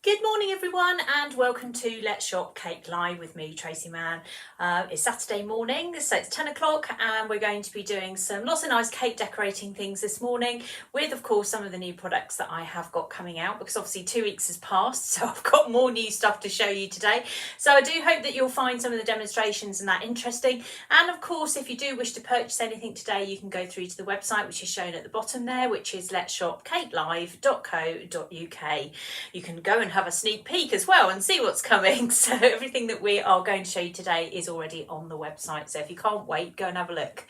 Good morning everyone and welcome to Let's Shop Cake Live with me, Tracy Mann. It's Saturday morning, so it's 10 o'clock and we're going to be doing lots of nice cake decorating things this morning with, of course, some of the new products that I have got coming out, because obviously 2 weeks has passed, so I've got more new stuff to show you today. So I do hope that you'll find some of the demonstrations and that interesting. And of course, if you do wish to purchase anything today, you can go through to the website, which is shown at the bottom there, which is letsshopcakelive.co.uk. You can go and have a sneak peek as well and see what's coming. So everything that we are going to show you today is already on the website. So if you can't wait, go and have a look.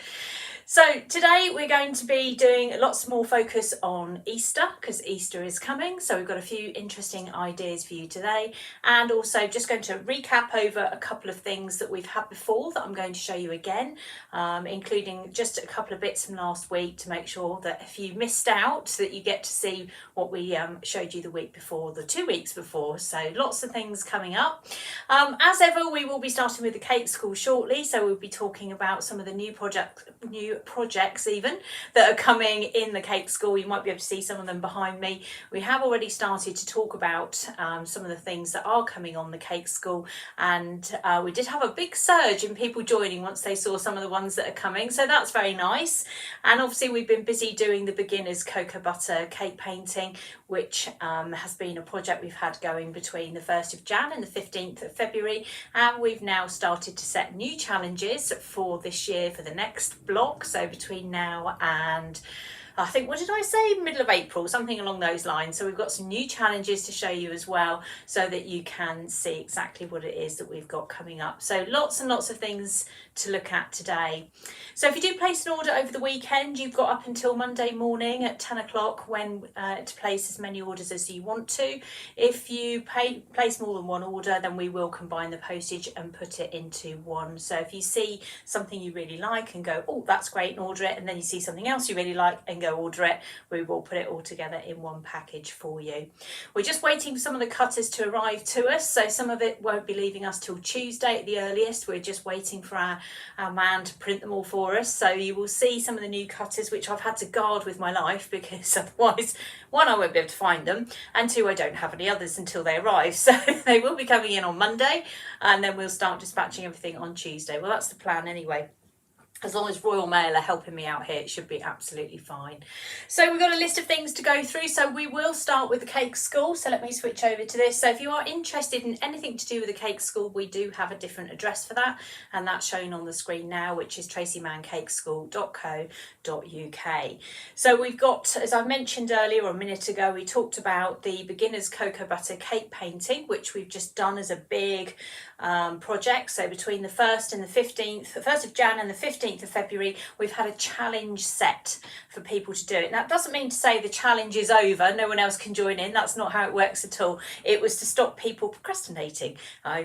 So today we're going to be doing lots more focus on Easter, because Easter is coming. So we've got a few interesting ideas for you today, and also just going to recap over a couple of things that we've had before that I'm going to show you again, including just a couple of bits from last week to make sure that if you missed out, that you get to see what we showed you the week before, the 2 weeks before. So lots of things coming up. As ever, we will be starting with the Cake School shortly. So we'll be talking about some of the new projects even that are coming in the Cake School. You might be able to see some of them behind me. We have already started to talk about some of the things that are coming on the Cake School, and we did have a big surge in people joining once they saw some of the ones that are coming, so that's very nice. And obviously we've been busy doing the beginners cocoa butter cake painting, which has been a project we've had going between the 1st of Jan and the 15th of February, and we've now started to set new challenges for this year for the next block, so between now and I think, what did I say, middle of April, something along those lines. So we've got some new challenges to show you as well, so that you can see exactly what it is that we've got coming up. So lots and lots of things to look at today. So if you do place an order over the weekend, you've got up until Monday morning at 10 o'clock when to place as many orders as you want to. If you place more than one order, then we will combine the postage and put it into one. So if you see something you really like and go, oh, that's great, and order it, and then you see something else you really like and go order it, we will put it all together in one package for you. We're just waiting for some of the cutters to arrive to us, so some of it won't be leaving us till Tuesday at the earliest. We're just waiting for our man to print them all for us, so you will see some of the new cutters, which I've had to guard with my life, because otherwise, one, I won't be able to find them, and two, I don't have any others until they arrive. So they will be coming in on Monday, and then we'll start dispatching everything on Tuesday. Well, that's the plan anyway. As long as Royal Mail are helping me out here, it should be absolutely fine. So we've got a list of things to go through. So we will start with the Cake School. So let me switch over to this. So if you are interested in anything to do with the Cake School, we do have a different address for that. And that's shown on the screen now, which is tracymannCakeschool.co.uk. So we've got, as I mentioned earlier, or a minute ago, we talked about the beginners cocoa butter cake painting, which we've just done as a big project. So between the 1st and the 15th, the 1st of Jan and the 15th of February, we've had a challenge set for people to do it. Now, it doesn't mean to say the challenge is over, no one else can join in. That's not how it works at all. It was to stop people procrastinating,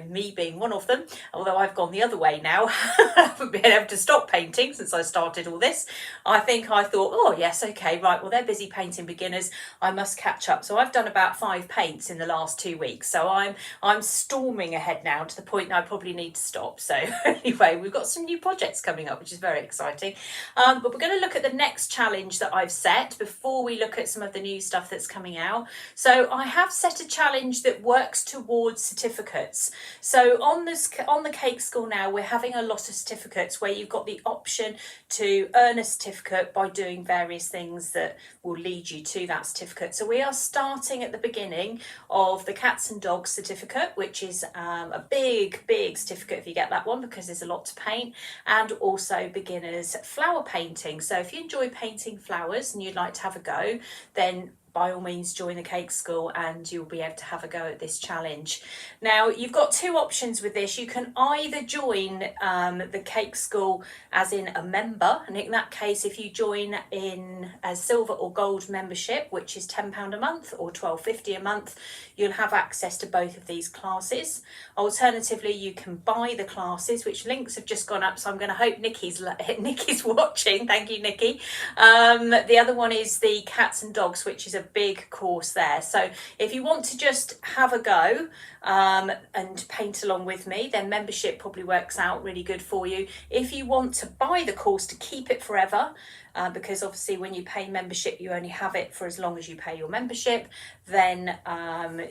me being one of them, although I've gone the other way now. I haven't been able to stop painting since I started all this. I thought, oh yes, okay, right, well, they're busy painting beginners, I must catch up. So I've done about 5 paints in the last 2 weeks, so I'm storming ahead now to the point that I probably need to stop. So anyway, we've got some new projects coming up, which is very exciting. But we're going to look at the next challenge that I've set before we look at some of the new stuff that's coming out. So I have set a challenge that works towards certificates. So on the Cake School now, we're having a lot of certificates where you've got the option to earn a certificate by doing various things that will lead you to that certificate. So we are starting at the beginning of the Cats and Dogs certificate, which is a big certificate if you get that one, because there's a lot to paint, and also beginners flower painting. So if you enjoy painting flowers and you'd like to have a go, then by all means join the Cake School and you'll be able to have a go at this challenge. Now, you've got 2 options with this. You can either join the Cake School as in a member, and in that case, if you join in a silver or gold membership, which is £10 a month or $12.50 a month, you'll have access to both of these classes. Alternatively, you can buy the classes, which links have just gone up, so I'm going to hope Nikki's watching. Thank you, Nikki. The other one is the Cats and Dogs, which is a big course there. So if you want to just have a go and paint along with me, then membership probably works out really good for you. If you want to buy the course to keep it forever, because obviously when you pay membership, you only have it for as long as you pay your membership. Then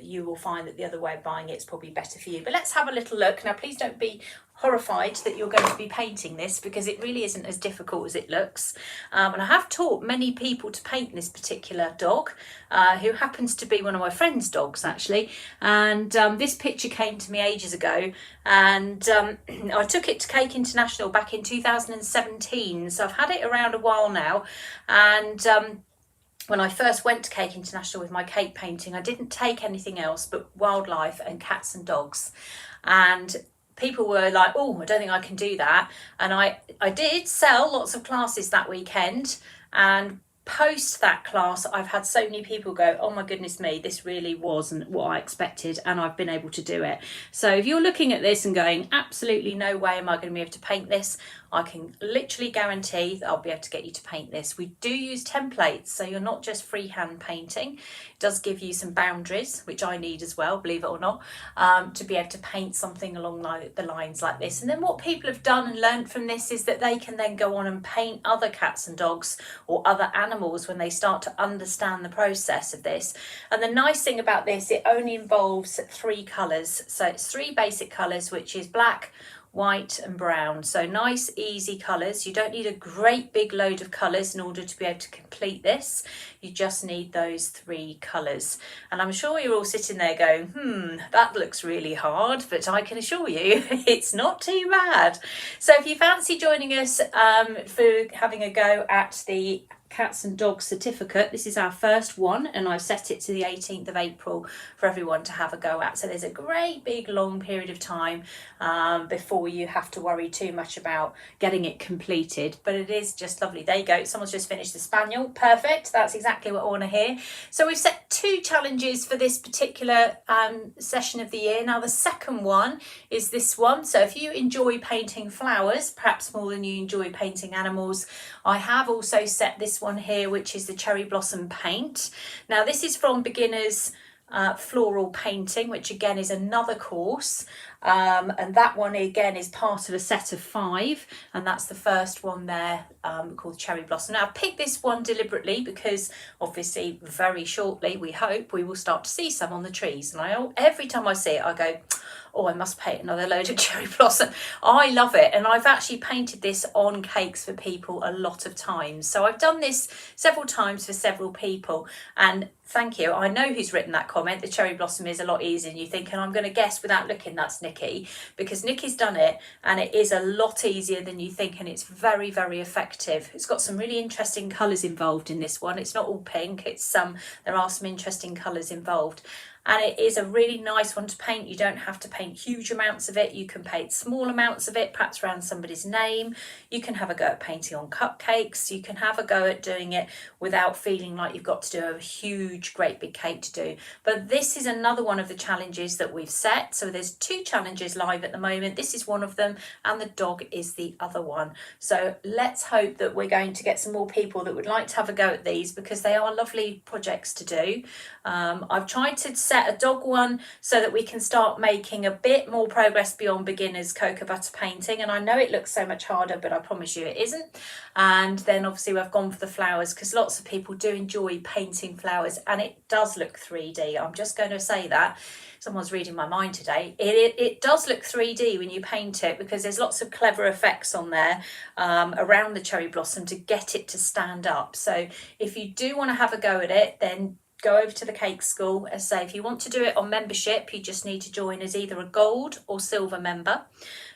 you will find that the other way of buying it is probably better for you. But let's have a little look. Now, please don't be horrified that you're going to be painting this, because it really isn't as difficult as it looks. And I have taught many people to paint this particular dog, who happens to be one of my friend's dogs actually. And this picture came to me ages ago, and I took it to Cake International back in 2017. So I've had it around a while now. And when I first went to Cake International with my cake painting, I didn't take anything else but wildlife and cats and dogs. And people were like, oh, I don't think I can do that. And I did sell lots of classes that weekend, and post that class I've had so many people go, oh my goodness me, this really wasn't what I expected, and I've been able to do it. So if you're looking at this and going, absolutely no way am I going to be able to paint this, I can literally guarantee that I'll be able to get you to paint this. We do use templates, so you're not just freehand painting. It does give you some boundaries, which I need as well, believe it or not, to be able to paint something along the lines like this. And then what people have done and learned from this is that they can then go on and paint other cats and dogs or other animals when they start to understand the process of this. And the nice thing about this, it only involves 3 colours. So it's 3 basic colours, which is black, white and brown. So nice easy colours. You don't need a great big load of colours in order to be able to complete this. You just need those 3 colours. And I'm sure you're all sitting there going, that looks really hard, but I can assure you it's not too bad. So if you fancy joining us for having a go at the Cats and Dogs certificate, this is our first one, and I've set it to the 18th of April for everyone to have a go at. So there's a great big long period of time before you have to worry too much about getting it completed, but it is just lovely. There you go, someone's just finished the spaniel. Perfect, that's exactly what I want to hear. So we've set 2 challenges for this particular session of the year. Now the second one is this one. So if you enjoy painting flowers, perhaps more than you enjoy painting animals, I have also set this one here, which is the Cherry Blossom Paint. Now this is from Beginners Floral Painting, which again is another course, and that one again is part of a set of 5, and that's the first one there, called Cherry Blossom. Now I picked this one deliberately because obviously very shortly we hope we will start to see some on the trees, and every time I see it I go, oh, I must paint another load of cherry blossom. I love it, and I've actually painted this on cakes for people a lot of times. So I've done this several times for several people, and thank you. I know who's written that comment. The cherry blossom is a lot easier than you think, and I'm going to guess without looking that's Nikki, because Nikki's done it and it is a lot easier than you think, and it's very, very effective. It's got some really interesting colours involved in this one. It's not all pink, it's there are some interesting colours involved. And it is a really nice one to paint. You don't have to paint huge amounts of it. You can paint small amounts of it, perhaps around somebody's name. You can have a go at painting on cupcakes. You can have a go at doing it without feeling like you've got to do a huge, great big cake to do. But this is another one of the challenges that we've set. So there's 2 challenges live at the moment. This is one of them, and the dog is the other one. So let's hope that we're going to get some more people that would like to have a go at these, because they are lovely projects to do. I've tried to set a dog one so that we can start making a bit more progress beyond beginners cocoa butter painting, and I know it looks so much harder, but I promise you it isn't. And then obviously we've gone for the flowers, because lots of people do enjoy painting flowers, and it does look 3D. I'm just going to say that. Someone's reading my mind today. It does look 3D when you paint it, because there's lots of clever effects on there around the cherry blossom to get it to stand up. So if you do want to have a go at it, then go over to the Cake School. As I say, if you want to do it on membership, you just need to join as either a gold or silver member.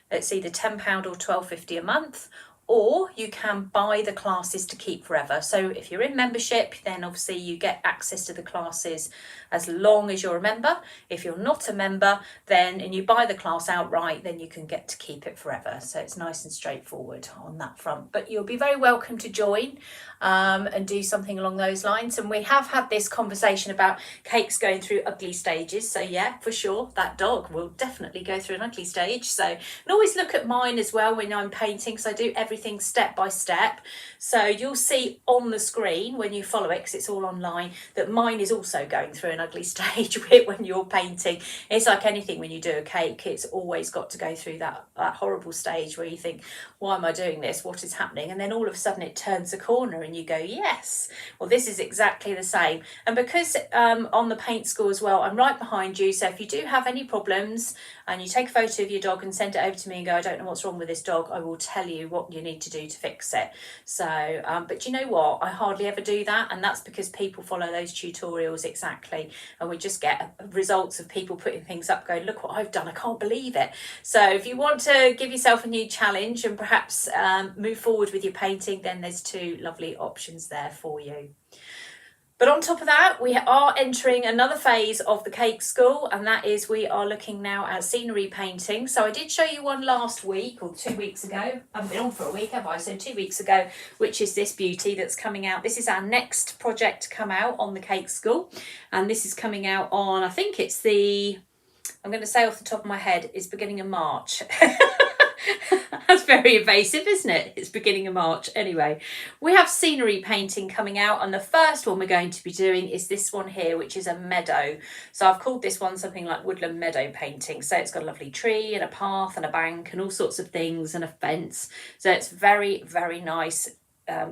It's either £10 or £12.50 a month, or you can buy the classes to keep forever. So if you're in membership, then obviously you get access to the classes as long as you're a member. If you're not a member, then and you buy the class outright, then you can get to keep it forever. So it's nice and straightforward on that front. But you'll be very welcome to join and do something along those lines. And we have had this conversation about cakes going through ugly stages. So yeah, for sure, that dog will definitely go through an ugly stage. So and always look at mine as well when I'm painting, because I do every everything step by step. So you'll see on the screen when you follow it, because it's all online, that mine is also going through an ugly stage when you're painting. It's like anything when you do a cake, it's always got to go through that horrible stage where you think, why am I doing this? What is happening? And then all of a sudden it turns a corner and you go, yes. Well, this is exactly the same. And because on the paint school as well, I'm right behind you. So if you do have any problems and you take a photo of your dog and send it over to me and go, I don't know what's wrong with this dog, I will tell you what you need to do to fix it. So, but you know what? I hardly ever do that. And that's because people follow those tutorials exactly. And we just get results of people putting things up going, look what I've done, I can't believe it. So if you want to give yourself a new challenge and perhaps move forward with your painting, then there's two lovely options there for you. But on top of that, we are entering another phase of the cake school, and that is we are looking now at scenery painting. So I did show you one last week or 2 weeks ago. I haven't been on for a week, have I? So 2 weeks ago, which is this beauty that's coming out. This is our next project to come out on the cake school. And this is coming out on, I think it's I'm going to say off the top of my head, it's beginning of March. That's very evasive, isn't it? It's beginning of March. Anyway, we have scenery painting coming out, and the first one we're going to be doing is this one here, which is a meadow. So I've called this one something like woodland meadow painting. So it's got a lovely tree and a path and a bank and all sorts of things and a fence. So it's very, very nice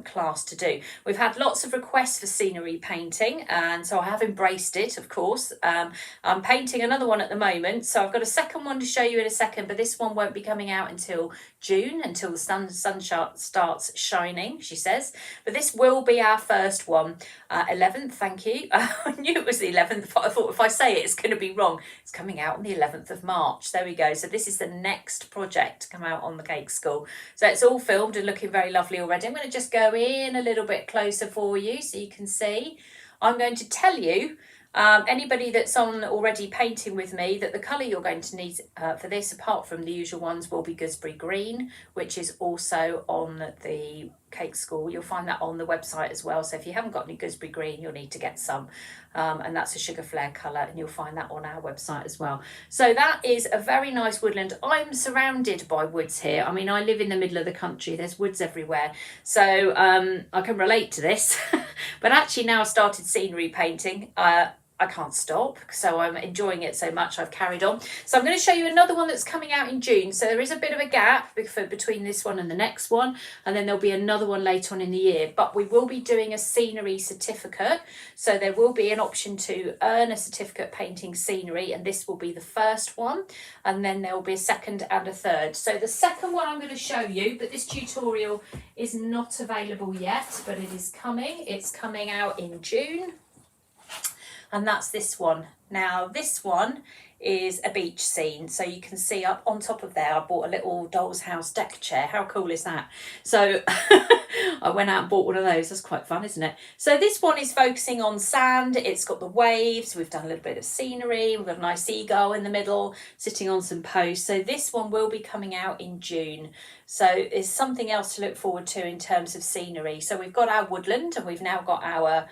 class to do. We've had lots of requests for scenery painting, and so I have embraced it, of course. I'm painting another one at the moment, so I've got a second one to show you in a second, but this one won't be coming out until June, until the sun starts shining, she says. But this will be our first one. 11th, thank you. I knew it was the 11th, but I thought if I say it, it's going to be wrong. It's coming out on the 11th of March. There we go. So this is the next project to come out on the cake school. So it's all filmed and looking very lovely already. I'm going to just go in a little bit closer for you so you can see. I'm going to tell you, anybody that's on already painting with me, that the colour you're going to need for this, apart from the usual ones, will be gooseberry green, which is also on the cake school. You'll find that on the website as well. So if you haven't got any gooseberry green, you'll need to get some. And that's a sugar flare colour, and you'll find that on our website as well. So that is a very nice woodland. I'm surrounded by woods here. I mean, I live in the middle of the country. There's woods everywhere. So I can relate to this. But actually now I've started scenery painting. I can't stop, so I'm enjoying it so much I've carried on. So I'm going to show you another one that's coming out in June. So there is a bit of a gap between this one and the next one, and then there'll be another one later on in the year. But we will be doing a scenery certificate, so there will be an option to earn a certificate painting scenery, and this will be the first one, and then there will be a second and a third. So the second one I'm going to show you, but this tutorial is not available yet, but it is coming. It's coming out in June. And that's this one. Now, this one is a beach scene. So you can see up on top of there, I bought a little doll's house deck chair. How cool is that? So I went out and bought one of those. That's quite fun, isn't it? So this one is focusing on sand. It's got the waves. We've done a little bit of scenery. We've got a nice seagull in the middle sitting on some posts. So this one will be coming out in June. So it's something else to look forward to in terms of scenery. So we've got our woodland, and we've now got our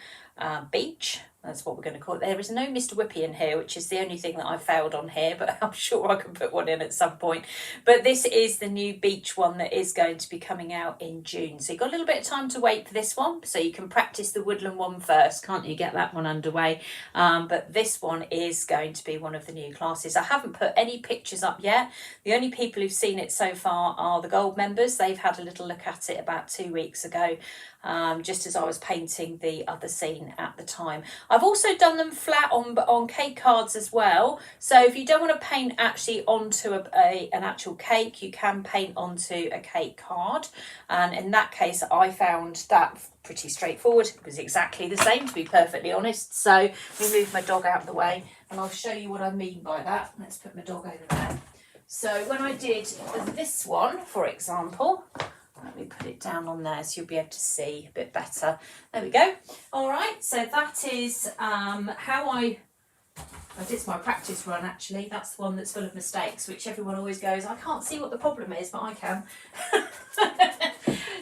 beach. That's what we're going to call it. There is no Mr. Whippy in here, which is the only thing that I failed on here, but I'm sure I can put one in at some point. But this is the new beach one that is going to be coming out in June. So you've got a little bit of time to wait for this one. So you can practice the woodland one first, can't you? Get that one underway. But this one is going to be one of the new classes. I haven't put any pictures up yet. The only people who've seen it so far are the Gold members. They've had a little look at it about 2 weeks ago. Just as I was painting the other scene at the time. I've also done them flat on cake cards as well. So if you don't want to paint actually onto an actual cake, you can paint onto a cake card. And in that case, I found that pretty straightforward. It was exactly the same, to be perfectly honest. So let me move my dog out of the way, and I'll show you what I mean by that. Let's put my dog over there. So when I did this one, for example, let me put it down on there so you'll be able to see a bit better. There we go. All right, so that is how I did my practice run, actually. That's the one that's full of mistakes, which everyone always goes, I can't see what the problem is, but I can.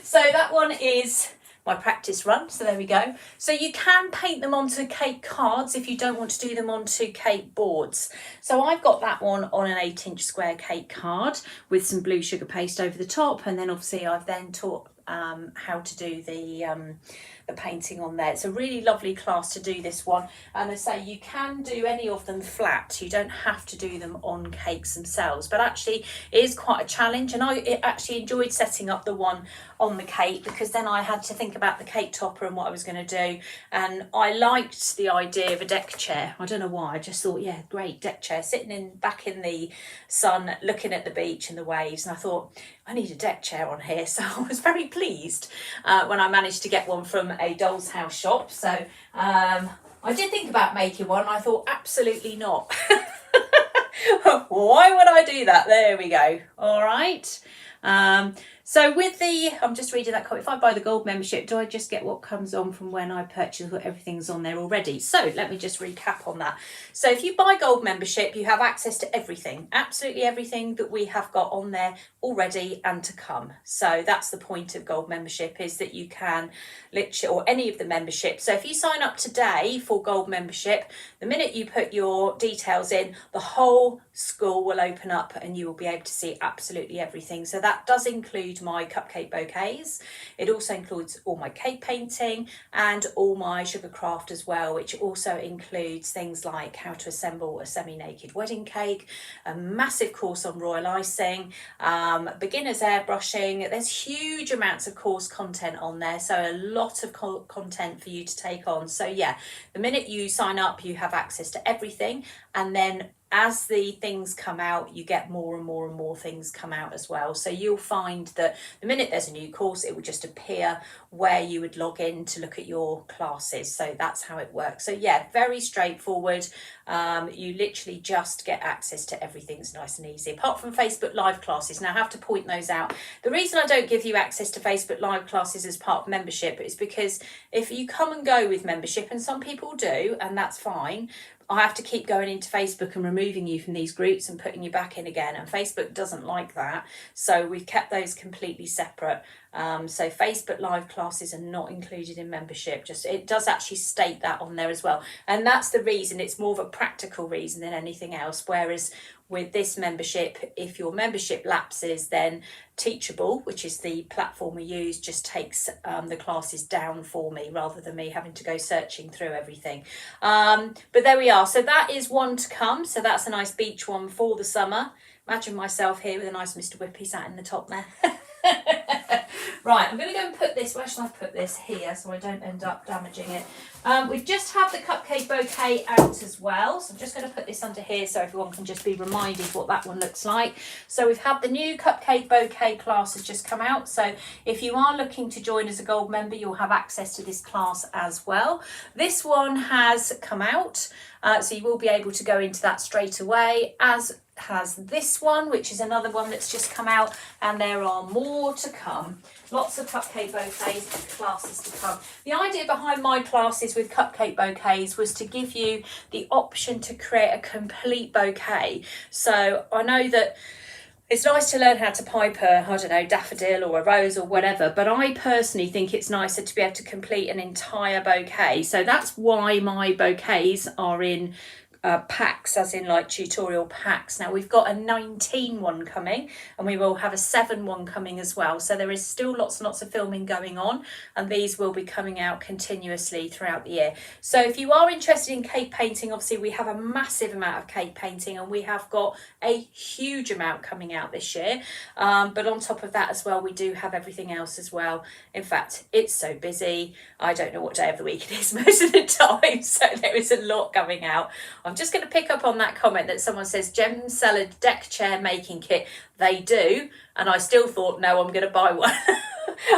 So that one is my practice run. So there we go. So you can paint them onto cake cards if you don't want to do them onto cake boards. So I've got that one on an 8-inch square cake card with some blue sugar paste over the top, and then obviously I've then taught how to do the painting on there. It's a really lovely class to do this one, and I say you can do any of them flat. You don't have to do them on cakes themselves, but actually it is quite a challenge, and I actually enjoyed setting up the one on the cake because then I had to think about the cake topper and what I was going to do, and I liked the idea of a deck chair. I don't know why, I just thought, yeah, great, deck chair, sitting back in the sun looking at the beach and the waves, and I thought I need a deck chair on here. So I was very pleased when I managed to get one from a Doll's House shop. So I did think about making one. I thought absolutely not. Why would I do that? There we go. All right. So with the, I'm just reading that comment, if I buy the gold membership, do I just get what comes on from when I purchase, everything's on there already? So let me just recap on that. So if you buy gold membership, you have access to everything, absolutely everything that we have got on there already and to come. So that's the point of gold membership, is that you can literally, or any of the memberships. So if you sign up today for gold membership, the minute you put your details in, the whole school will open up and you will be able to see absolutely everything. So that does include my cupcake bouquets. It also includes all my cake painting and all my sugar craft as well, which also includes things like how to assemble a semi-naked wedding cake, a massive course on royal icing, beginners airbrushing. There's huge amounts of course content on there, so a lot of content for you to take on. So yeah, the minute you sign up, you have access to everything, and then as the things come out, you get more and more and more things come out as well. So you'll find that the minute there's a new course, it will just appear where you would log in to look at your classes. So that's how it works. So yeah, very straightforward. You literally just get access to everything. It's nice and easy, apart from Facebook Live classes. Now I have to point those out. The reason I don't give you access to Facebook Live classes as part of membership is because if you come and go with membership, and some people do, and that's fine, I have to keep going into Facebook and removing you from these groups and putting you back in again, and Facebook doesn't like that. So we've kept those completely separate. So Facebook Live classes are not included in membership. Just, it does actually state that on there as well, and that's the reason. It's more of a practical reason than anything else. Whereas with this membership, if your membership lapses, then Teachable, which is the platform we use, just takes the classes down for me rather than me having to go searching through everything. But there we are. So that is one to come. So that's a nice beach one for the summer. Imagine myself here with a nice Mr. Whippy sat in the top there. Right, I'm going to go and put this, where shall I put this? Here, so I don't end up damaging it. We've just had the cupcake bouquet out as well, so I'm just going to put this under here so everyone can just be reminded what that one looks like. So we've had the new cupcake bouquet class has just come out, so if you are looking to join as a gold member, you'll have access to this class as well. This one has come out, so you will be able to go into that straight away, as has this one, which is another one that's just come out, and there are more to come. Lots of cupcake bouquets and classes to come. The idea behind my classes with cupcake bouquets was to give you the option to create a complete bouquet. So I know that it's nice to learn how to pipe a, I don't know, daffodil or a rose or whatever, but I personally think it's nicer to be able to complete an entire bouquet. So that's why my bouquets are in packs, as in like tutorial packs. Now we've got a 19 one coming, and we will have a 7 one coming as well. So there is still lots and lots of filming going on, and these will be coming out continuously throughout the year. So if you are interested in cake painting, obviously we have a massive amount of cake painting, and we have got a huge amount coming out this year. But on top of that as well, we do have everything else as well. In fact, it's so busy, I don't know what day of the week it is most of the time. So there is a lot coming out. I'm just going to pick up on that comment that someone says Gem Salad deck chair making kit. They do, and I still thought, no, I'm going to buy one.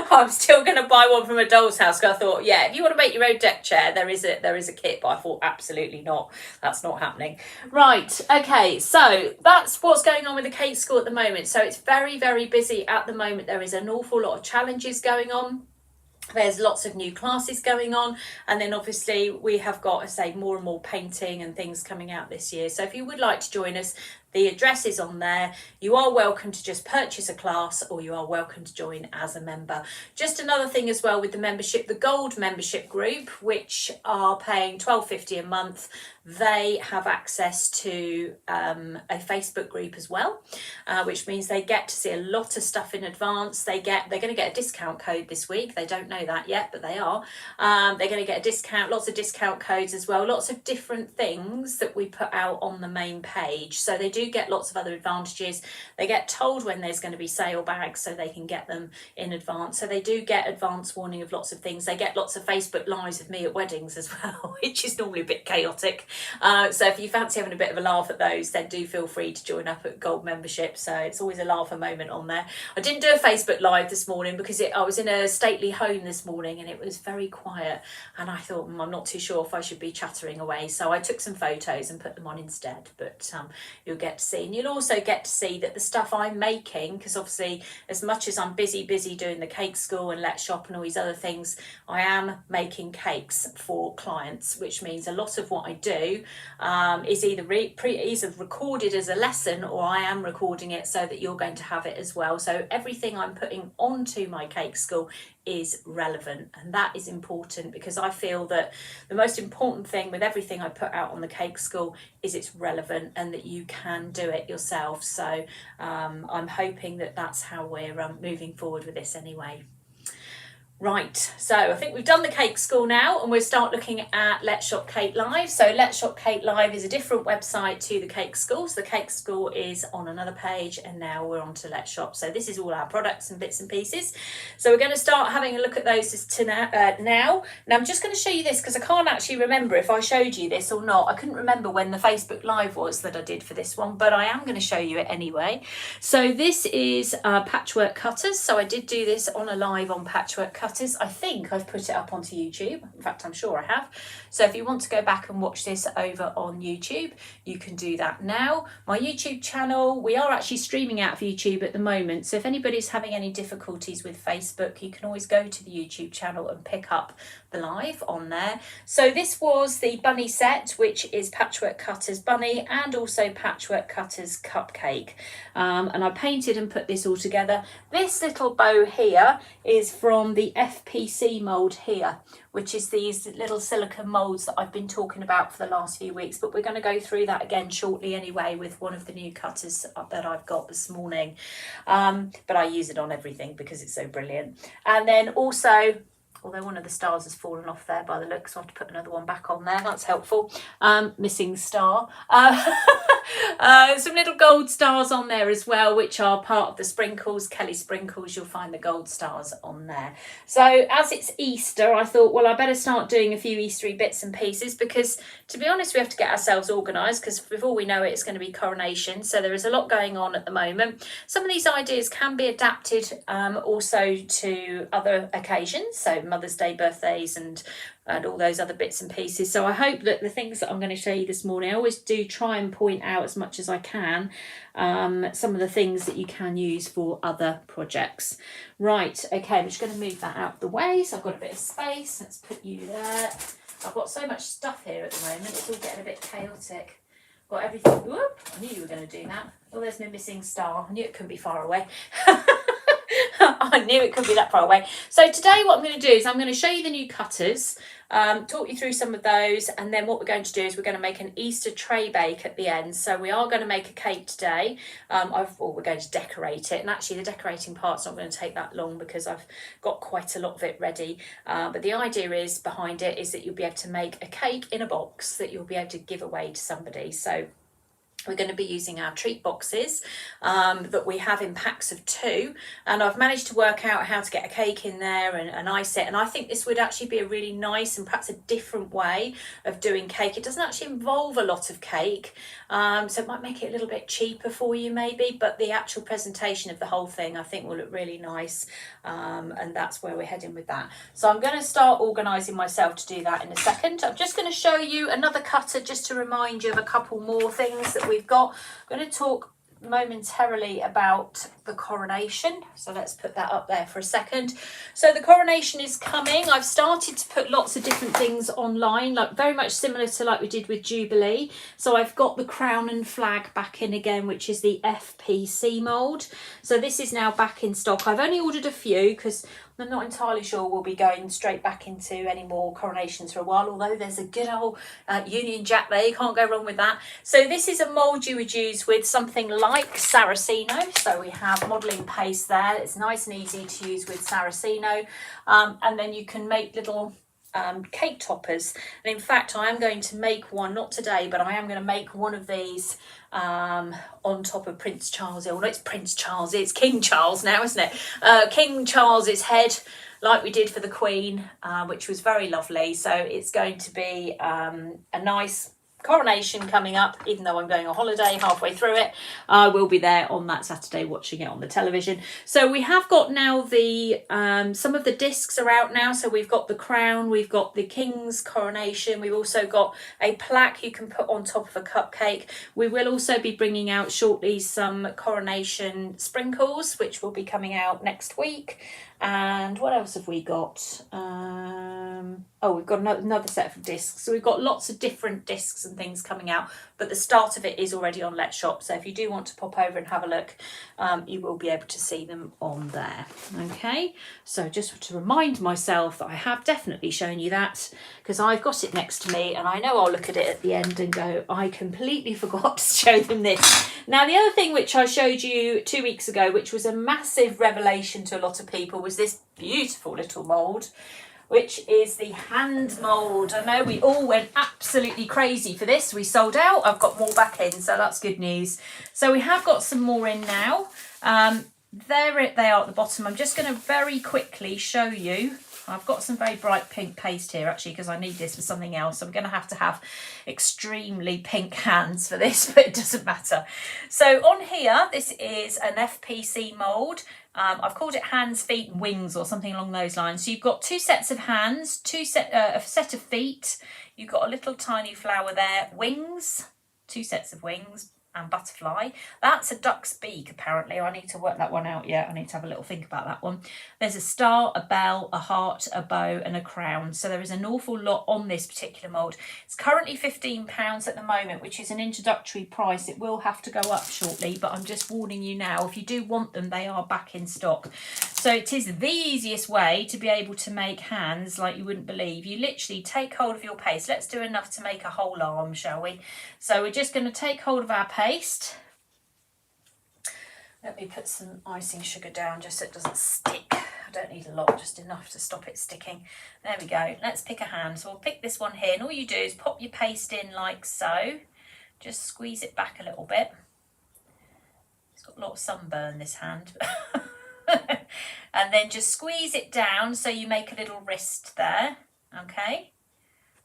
I'm still going to buy one from a Doll's House, because I thought, yeah, if you want to make your own deck chair, there is a kit, but I thought absolutely not. That's not happening. Right, okay, so that's what's going on with the cake school at the moment. So it's very, very busy at the moment. There is an awful lot of challenges going on. There's lots of new classes going on, and then obviously we have got, I say, more and more painting and things coming out this year. So if you would like to join us, the address is on there. You are welcome to just purchase a class, or you are welcome to join as a member. Just another thing as well with the membership, the gold membership group, which are paying $12.50 a month, they have access to a Facebook group as well, which means they get to see a lot of stuff in advance. They're going to get a discount code this week. They don't know that yet, but they are. They're going to get a discount, lots of discount codes as well, lots of different things that we put out on the main page. So they do get lots of other advantages. They get told when there's going to be sale bags so they can get them in advance. So they do get advance warning of lots of things. They get lots of Facebook lives of me at weddings as well, which is normally a bit chaotic. So if you fancy having a bit of a laugh at those, then do feel free to join up at Gold Membership. So it's always a laugh a moment on there. I didn't do a Facebook live this morning because I was in a stately home this morning and it was very quiet, and I thought I'm not too sure if I should be chattering away, so I took some photos and put them on instead. But you'll get to see, and you'll also get to see that the stuff I'm making, because obviously as much as I'm busy doing the cake school and Let's Shop and all these other things, I am making cakes for clients, which means a lot of what I do is either recorded as a lesson, or I am recording it so that you're going to have it as well. So everything I'm putting onto my cake school is relevant, and that is important, because I feel that the most important thing with everything I put out on the cake school is it's relevant and that you can do it yourself. So I'm hoping that that's how we're moving forward with this anyway. Right, so I think we've done the cake school now, and we'll start looking at Let's Shop Cake Live. So Let's Shop Cake Live is a different website to the cake school. So the cake school is on another page, and now we're on to Let's Shop. So this is all our products and bits and pieces. So we're going to start having a look at those now. Now I'm just going to show you this because I can't actually remember if I showed you this or not. I couldn't remember when the Facebook Live was that I did for this one, but I am going to show you it anyway. So this is Patchwork Cutters. So I did do this on a live on Patchwork Cutters. I think I've put it up onto YouTube. In fact, I'm sure I have. So if you want to go back and watch this over on YouTube, you can do that now. My YouTube channel, we are actually streaming out of YouTube at the moment. So if anybody's having any difficulties with Facebook, you can always go to the YouTube channel and pick up the live on there. So this was the bunny set, which is Patchwork Cutters bunny and also Patchwork Cutters cupcake. And I painted and put this all together. This little bow here is from the FPC mould here, which is these little silicone moulds that I've been talking about for the last few weeks, but we're going to go through that again shortly anyway with one of the new cutters that I've got this morning. But I use it on everything because it's so brilliant. And then also, although one of the stars has fallen off there by the looks, so I have to put another one back on there. That's helpful. Missing star. Some little gold stars on there as well, which are part of the sprinkles, Kelly Sprinkles. You'll find the gold stars on there. So as it's Easter, I thought, well, I better start doing a few Eastery bits and pieces, because to be honest, we have to get ourselves organised, because before we know it, it's going to be coronation. So there is a lot going on at the moment. Some of these ideas can be adapted also to other occasions, so Mother's Day, birthdays, and all those other bits and pieces. So I hope that the things that I'm going to show you this morning, I always do try and point out as much as I can some of the things that you can use for other projects. Right, okay, I'm just going to move that out of the way so I've got a bit of space. Let's put you there. I've got so much stuff here at the moment, it's all getting a bit chaotic. Got everything. Whoop, I knew you were going to do that. Oh, there's my missing star. I knew it couldn't be far away. I knew it could be that far away. So today what I'm going to do is I'm going to show you the new cutters, talk you through some of those, and then what we're going to do is we're going to make an Easter tray bake at the end. So we are going to make a cake today. We're going to decorate it, and actually the decorating part's not going to take that long because I've got quite a lot of it ready. But the idea is behind it is that you'll be able to make a cake in a box that you'll be able to give away to somebody. So we're going to be using our treat boxes that we have in packs of 2, and I've managed to work out how to get a cake in there and ice it, and I think this would actually be a really nice and perhaps a different way of doing cake. It doesn't actually involve a lot of cake, so it might make it a little bit cheaper for you maybe, but the actual presentation of the whole thing I think will look really nice, and that's where we're heading with that. So I'm going to start organising myself to do that in a second. I'm just going to show you another cutter just to remind you of a couple more things that we've got. I'm going to talk momentarily about the coronation. So let's put that up there for a second. So the coronation is coming. I've started to put lots of different things online, like very much similar to like we did with Jubilee. So I've got the crown and flag back in again, which is the FPC mould. So this is now back in stock. I've only ordered a few because I'm not entirely sure we'll be going straight back into any more coronations for a while, although there's a good old Union Jack there, you can't go wrong with that. So this is a mould you would use with something like Saraceno. So we have modelling paste there. It's nice and easy to use with Saraceno. And then you can make little cake toppers. And in fact, I am going to make one, not today, but I am going to make one of these on top of Prince Charles. Well, no, it's Prince Charles, it's King Charles now, isn't it? King Charles's head, like we did for the Queen, which was very lovely. So it's going to be a nice coronation coming up. Even though I'm going on holiday halfway through it, I will be there on that Saturday watching it on the television. So we have got now the some of the discs are out now. So we've got the crown, we've got the King's coronation, we've also got a plaque you can put on top of a cupcake. We will also be bringing out shortly some coronation sprinkles, which will be coming out next week. And what else have we got? Oh, we've got another set of discs. So we've got lots of different discs and things coming out, but the start of it is already on Let's Shop. So if you do want to pop over and have a look, you will be able to see them on there. Okay, so just to remind myself that I have definitely shown you that, because I've got it next to me and I know I'll look at it at the end and go, I completely forgot to show them this. Now, the other thing which I showed you 2 weeks ago, which was a massive revelation to a lot of people, was this beautiful little mould, which is the hand mould. I know we all went absolutely crazy for this. We sold out. I've got more back in, so that's good news. So we have got some more in now. There they are at the bottom. I'm just going to very quickly show you. I've got some very bright pink paste here, actually, because I need this for something else. I'm going to have extremely pink hands for this, but it doesn't matter. So on here, this is an FPC mould. I've called it hands, feet and wings or something along those lines. So you've got two sets of hands, a set of feet. You've got a little tiny flower there, wings, two sets of wings, and butterfly. That's a duck's beak, apparently. I need to work that one out yet. I need to have a little think about that one. There's a star, a bell, a heart, a bow and a crown. So there is an awful lot on this particular mould. It's currently £15 at the moment, which is an introductory price. It will have to go up shortly, but I'm just warning you now, if you do want them, they are back in stock. So it is the easiest way to be able to make hands like you wouldn't believe. You literally take hold of your paste. Let's do enough to make a whole arm, shall we? So we're just going to take hold of our paste. Let me put some icing sugar down just so it doesn't stick. I don't need a lot, just enough to stop it sticking. There we go. Let's pick a hand. So we'll pick this one here, and all you do is pop your paste in like so. Just squeeze it back a little bit. It's got a lot of sunburn, this hand. And then just squeeze it down so you make a little wrist there. Okay.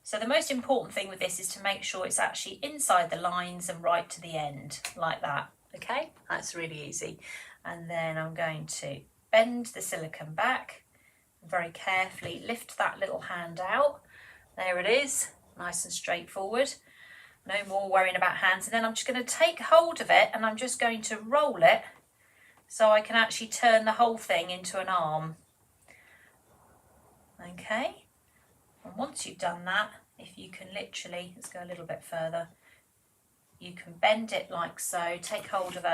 So the most important thing with this is to make sure it's actually inside the lines and right to the end, like that. Okay, that's really easy. And then I'm going to bend the silicone back, very carefully lift that little hand out. There it is, nice and straightforward. No more worrying about hands. And then I'm just going to take hold of it and I'm just going to roll it so I can actually turn the whole thing into an arm. Okay. And once you've done that, if you can literally, let's go a little bit further, you can bend it like so, take hold of,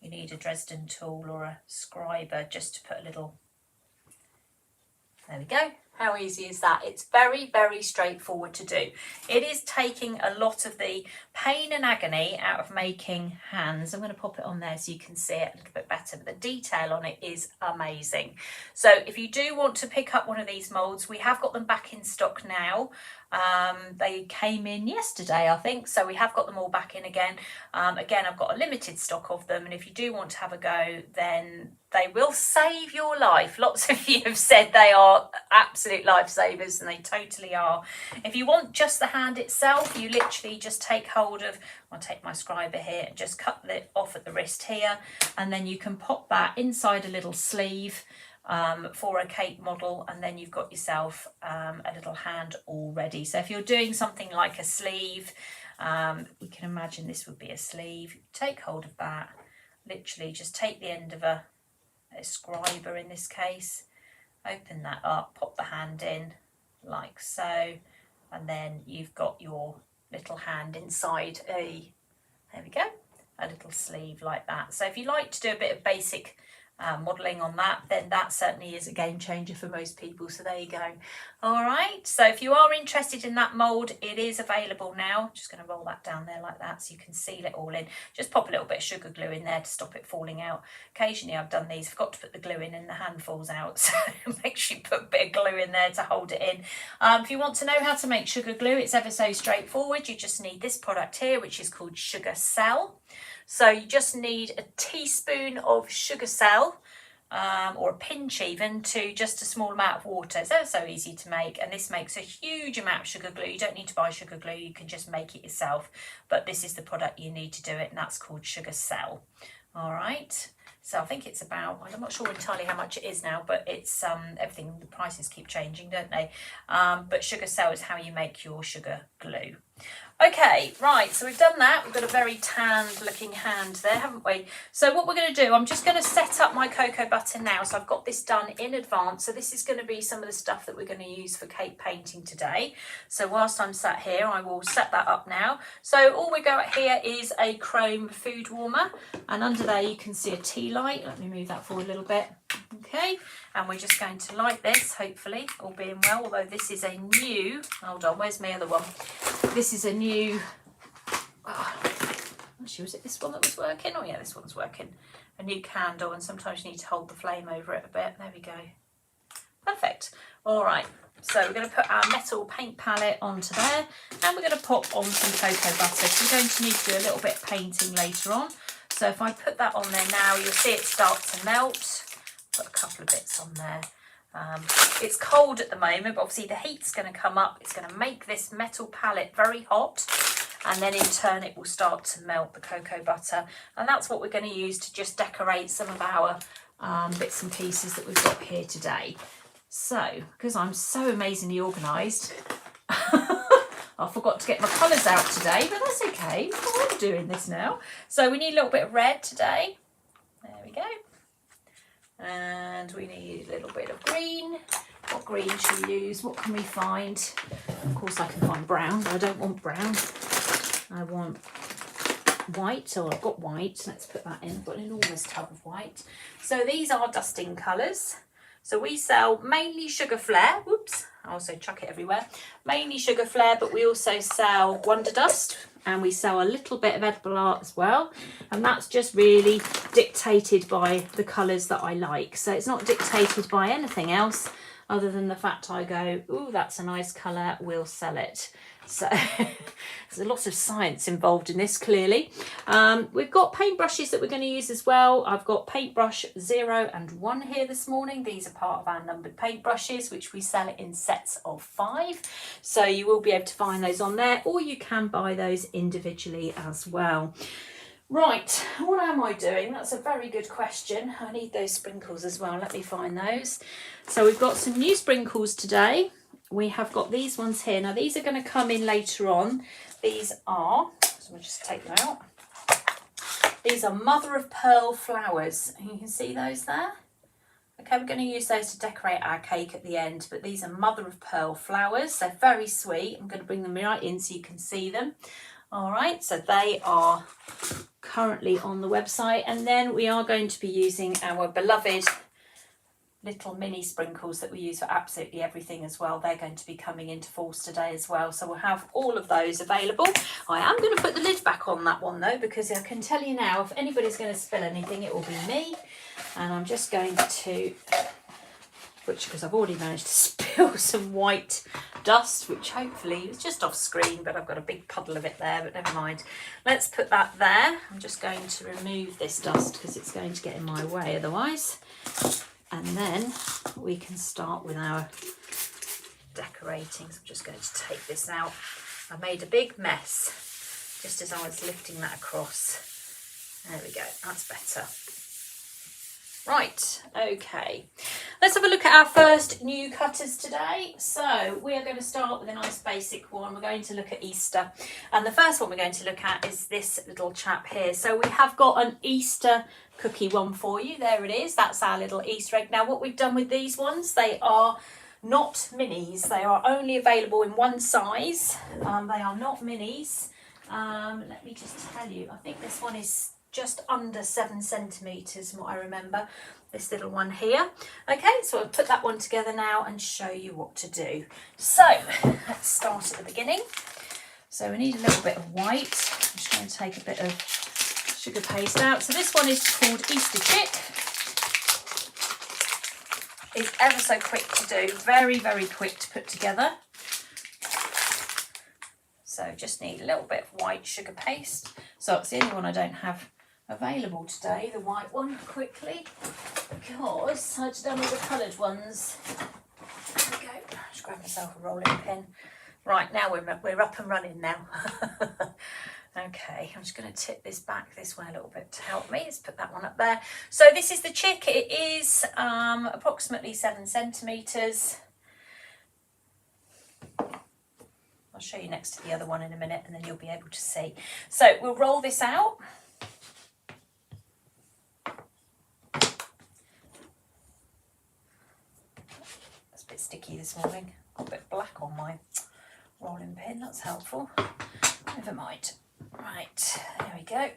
you need a Dresden tool or a scriber just to put a little, there we go. How easy is that? It's very, very straightforward to do. It is taking a lot of the pain and agony out of making hands. I'm going to pop it on there so you can see it a little bit better, but the detail on it is amazing. So if you do want to pick up one of these moulds, we have got them back in stock now. They came in yesterday, I think, so we have got them all back in again. Again, I've got a limited stock of them, and if you do want to have a go, then they will save your life. Lots of you have said they are absolute lifesavers, and they totally are. If you want just the hand itself, you literally just take hold of, I'll take my scriber here and just cut it off at the wrist here, and then you can pop that inside a little sleeve for a cake model, and then you've got yourself a little hand already. So if you're doing something like a sleeve, We can imagine this would be a sleeve. Take hold of that, literally just take the end of a scriber in this case, open that up, pop the hand in like so, and then you've got your little hand inside there we go, a little sleeve like that. So if you like to do a bit of basic modelling on that, then that certainly is a game changer for most people. So there you go. All right, so if you are interested in that mould, it is available now. Just going to roll that down there like that so you can seal it all in. Just pop a little bit of sugar glue in there to stop it falling out. Occasionally I've done these, forgot to put the glue in and the hand falls out, so make sure you put a bit of glue in there to hold it in. If you want to know how to make sugar glue, it's ever so straightforward. You just need this product here, which is called Sugarcell. So you just need a teaspoon of Sugarcell, or a pinch even, to just a small amount of water. It's ever so easy to make, and this makes a huge amount of sugar glue. You don't need to buy sugar glue, you can just make it yourself, but this is the product you need to do it, and that's called Sugarcell. All right, so I think it's about, I'm not sure entirely how much it is now, but it's everything, the prices keep changing, don't they? But Sugarcell is how you make your sugar glue. Okay, right, so we've done that. We've got a very tanned looking hand there, haven't we? So what we're going to do, I'm just going to set up my cocoa butter now. So I've got this done in advance. So this is going to be some of the stuff that we're going to use for cake painting today. So whilst I'm sat here, I will set that up now. So all we got here is a chrome food warmer, and under there you can see a tea light. Let me move that forward a little bit. Okay, and we're just going to light this, hopefully, all being well, although this is a new, hold on, where's my other one? This is a new, actually, was it this one that was working? Oh yeah, this one's working. A new candle, and sometimes you need to hold the flame over it a bit. There we go. Perfect. All right, so we're going to put our metal paint palette onto there, and we're going to pop on some cocoa butter. So we're going to need to do a little bit of painting later on. So if I put that on there now, you'll see it start to melt. Put a couple of bits on there. It's cold at the moment, but obviously the heat's going to come up. It's going to make this metal palette very hot, and then in turn it will start to melt the cocoa butter, and that's what we're going to use to just decorate some of our bits and pieces that we've got here today. So because I'm so amazingly organised, I forgot to get my colours out today, but that's okay. I'm doing this now. So we need a little bit of red today. There we go. And we need a little bit of green. What green should we use? What can we find? Of course I can find brown, but I don't want brown. I want white. So I've got white. Let's put that in. I've got an enormous tub of white. So these are dusting colours. So we sell mainly Sugar Flare. Whoops, I also chuck it everywhere. Mainly Sugar Flare, but we also sell Wonder Dust, and we sell a little bit of Edible Art as well. And that's just really dictated by the colours that I like. So it's not dictated by anything else other than the fact I go, ooh, that's a nice colour, we'll sell it. So there's a lot of science involved in this, clearly. We've got paintbrushes that we're going to use as well. I've got paintbrush 0 and 1 here this morning. These are part of our numbered paintbrushes, which we sell in sets of 5. So you will be able to find those on there, or you can buy those individually as well. Right, what am I doing? That's a very good question. I need those sprinkles as well. Let me find those. So we've got some new sprinkles today. We have got these ones here. Now these are going to come in later on. These are, so we'll just take them out. These are mother of pearl flowers. You can see those there. Okay, we're going to use those to decorate our cake at the end, but these are mother of pearl flowers. They're very sweet. I'm going to bring them right in so you can see them. All right, so they are currently on the website, and then we are going to be using our beloved little mini sprinkles that we use for absolutely everything as well. They're going to be coming into force today as well, so we'll have all of those available. I am going to put the lid back on that one though, because I can tell you now, if anybody's going to spill anything, it will be me. And I'm just going to, because I've already managed to spill some white dust, which hopefully is just off screen, but I've got a big puddle of it there, but never mind. Let's put that there. I'm just going to remove this dust because it's going to get in my way otherwise. And then we can start with our decorating. So I'm just going to take this out. I made a big mess just as I was lifting that across. There we go, that's better. Right, okay. Let's have a look at our first new cutters today. So we are going to start with a nice basic one. We're going to look at Easter. And the first one we're going to look at is this little chap here. So we have got an Easter cookie one for you. There it is. That's our little Easter egg. Now what we've done with these ones, they are not minis. They are only available in one size. They are not minis. Let me just tell you, I think this one is just under 7 centimetres from what I remember, this little one here. Okay, so I'll put that one together now and show you what to do. So let's start at the beginning. So we need a little bit of white. I'm just going to take a bit of sugar paste out. So this one is called Easter Chick. It's ever so quick to do, very, very quick to put together. So just need a little bit of white sugar paste. So it's the only one I don't have available today, the white one, quickly, because I've done all the coloured ones. There we go. Just grab myself a rolling pin. Right, now we're up and running now. Okay, I'm just going to tip this back this way a little bit to help me. Let's put that one up there. So this is the chick. It is approximately 7 centimetres. I'll show you next to the other one in a minute and then you'll be able to see. So we'll roll this out. It's a bit sticky this morning. Got a bit black on my rolling pin. That's helpful. Never mind. Right, there we go.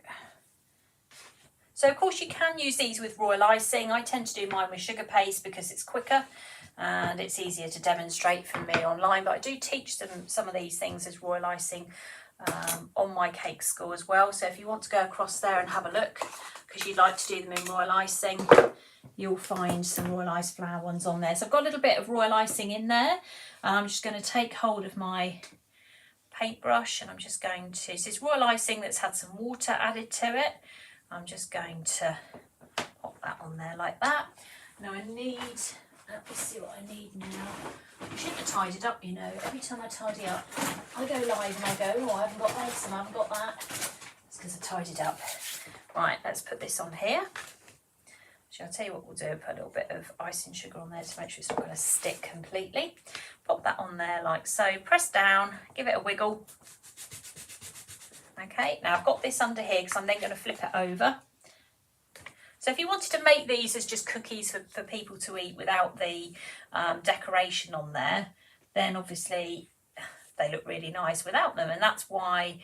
So of course you can use these with royal icing. I tend to do mine with sugar paste because it's quicker and it's easier to demonstrate for me online, but I do teach them some of these things as royal icing on my cake school as well. So if you want to go across there and have a look, because you'd like to do them in royal icing, you'll find some royal ice flour ones on there. So I've got a little bit of royal icing in there. I'm just going to take hold of my paintbrush and I'm just going to, this is royal icing that's had some water added to it. I'm just going to pop that on there like that. Now I need, let me see what I need now. I shouldn't have tied it up, you know. Every time I tidy up, I go live and I go, oh, I haven't got this and I haven't got that. It's because I tied it up. Right, let's put this on here. Actually, I'll tell you what we'll do. Put a little bit of icing sugar on there to make sure it's not going to stick completely. Pop that on there like so. Press down, give it a wiggle. Okay, now I've got this under here because I'm then going to flip it over. So if you wanted to make these as just cookies for people to eat without the decoration on there, then obviously they look really nice without them. And that's why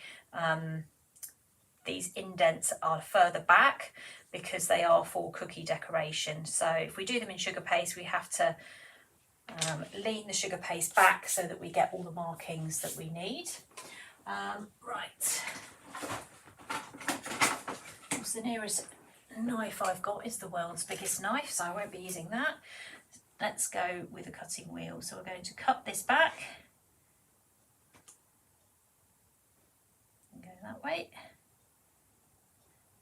these indents are further back, because they are for cookie decoration. So if we do them in sugar paste, we have to lean the sugar paste back so that we get all the markings that we need. Right. What's the nearest knife I've got is the world's biggest knife, so I won't be using that. Let's go with a cutting wheel. So we're going to cut this back and go that way.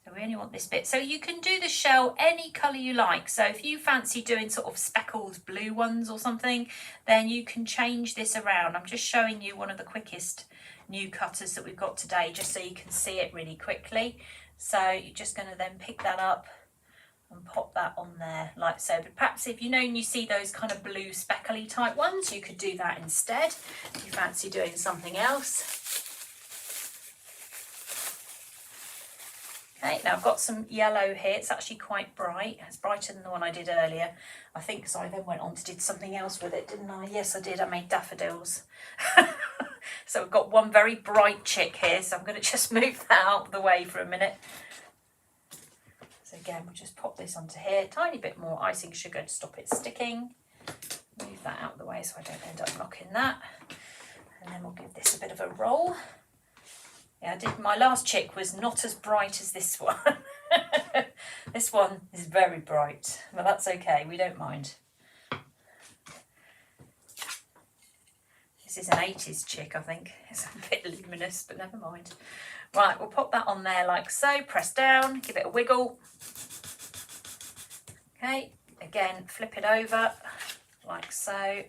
So we only want this bit. So you can do the shell any colour you like. So if you fancy doing sort of speckled blue ones or something, then you can change this around. I'm just showing you one of the quickest new cutters that we've got today, just so you can see it really quickly. So you're just going to then pick that up and pop that on there like so. But perhaps if you know and you see those kind of blue speckly type ones, you could do that instead if you fancy doing something else. Okay, now I've got some yellow here. It's actually quite bright. It's brighter than the one I did earlier. I think because I then went on to do something else with it, didn't I? Yes, I did. I made daffodils. So I've got one very bright chick here, so I'm going to just move that out of the way for a minute. So again, we'll just pop this onto here. Tiny bit more icing sugar to stop it sticking. Move that out of the way so I don't end up knocking that. And then we'll give this a bit of a roll. Yeah, I did. My last chick was not as bright as this one. This one is very bright, but that's okay. We don't mind. This is an 80s chick, I think. It's a bit luminous, but never mind. Right, we'll pop that on there like so. Press down, give it a wiggle. Okay, again, flip it over like so.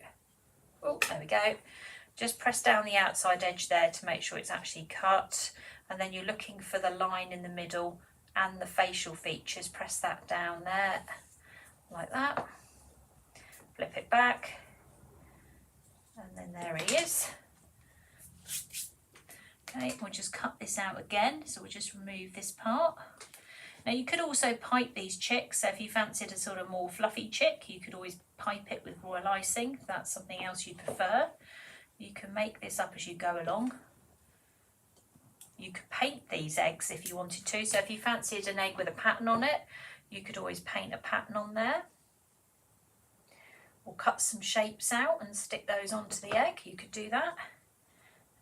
Oh, there we go. Just press down the outside edge there to make sure it's actually cut. And then you're looking for the line in the middle and the facial features. Press that down there. like that. Flip it back, and then there he is. Okay, we'll just cut this out again, so we'll just remove this part. Now you could also pipe these chicks, so if you fancied a sort of more fluffy chick, you could always pipe it with royal icing, if that's something else you prefer. You can make this up as you go along. You could paint these eggs if you wanted to, so if you fancied an egg with a pattern on it, you could always paint a pattern on there. Or cut some shapes out and stick those onto the egg, you could do that.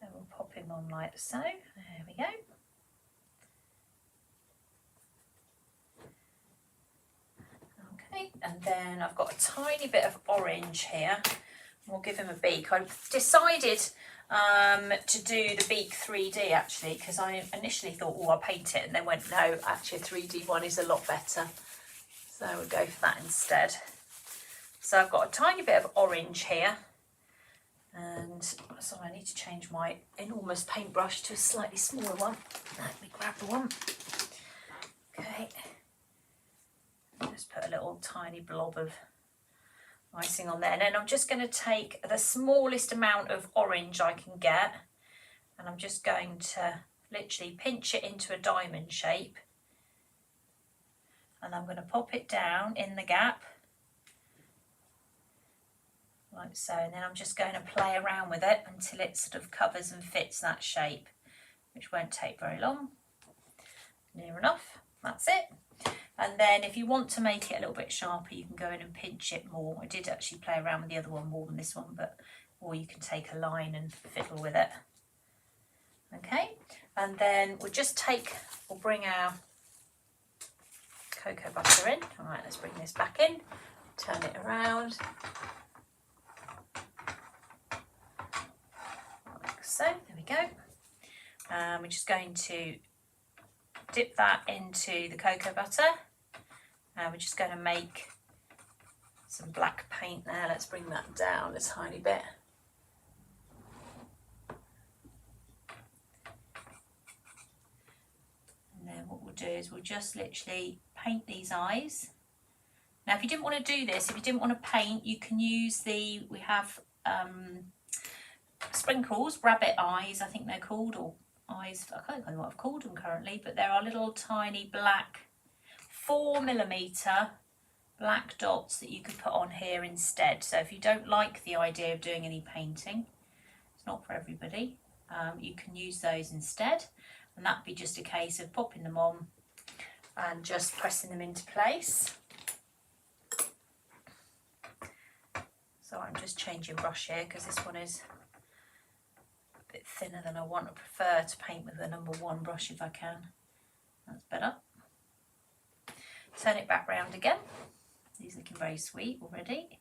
And we'll pop him on like so, there we go. Okay, and then I've got a tiny bit of orange here. We'll give him a beak. I decided to do the beak 3D actually, because I initially thought, oh, I'll paint it, and then went, no, actually a 3D one is a lot better. So we'll go for that instead. So I've got a tiny bit of orange here, and so I need to change my enormous paintbrush to a slightly smaller one. Let me grab the one. Okay. Just put a little tiny blob of icing on there, and then I'm just going to take the smallest amount of orange I can get, and I'm just going to literally pinch it into a diamond shape, and I'm going to pop it down in the gap like so, and then I'm just going to play around with it until it sort of covers and fits that shape, which won't take very long. Near enough, that's it. And then if you want to make it a little bit sharper, you can go in and pinch it more. I did actually play around with the other one more than this one, but or you can take a line and fiddle with it. Okay, and then we'll bring our cocoa butter in. All right, let's bring this back in, turn it around. Like so, there we go. We're just going to dip that into the cocoa butter. We're just going to make some black paint there. Let's bring that down a tiny bit. And then what we'll do is we'll just literally paint these eyes. Now if you didn't want to do this, if you didn't want to paint, you can use we have sprinkles, rabbit eyes I think they're called, or eyes, I can't remember what I've called them currently, but there are little tiny black 4mm black dots that you could put on here instead. So if you don't like the idea of doing any painting, it's not for everybody, you can use those instead, and that'd be just a case of popping them on and just pressing them into place. So I'm just changing brush here because this one is a bit thinner than I want. I prefer to paint with the number 1 brush if I can. That's better. Turn it back round again. These are looking very sweet already.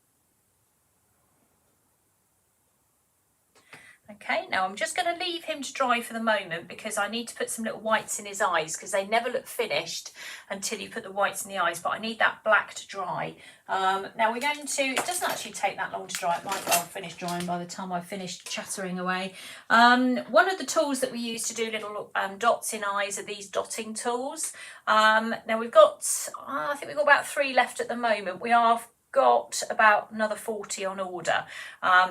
Okay, now I'm just going to leave him to dry for the moment because I need to put some little whites in his eyes because they never look finished until you put the whites in the eyes, but I need that black to dry. Now we're going to, it doesn't actually take that long to dry, it might well finish drying by the time I've finished chattering away. One of the tools that we use to do little dots in eyes are these dotting tools. Now we've got, I think we've got about 3 left at the moment. We are got about another 40 on order,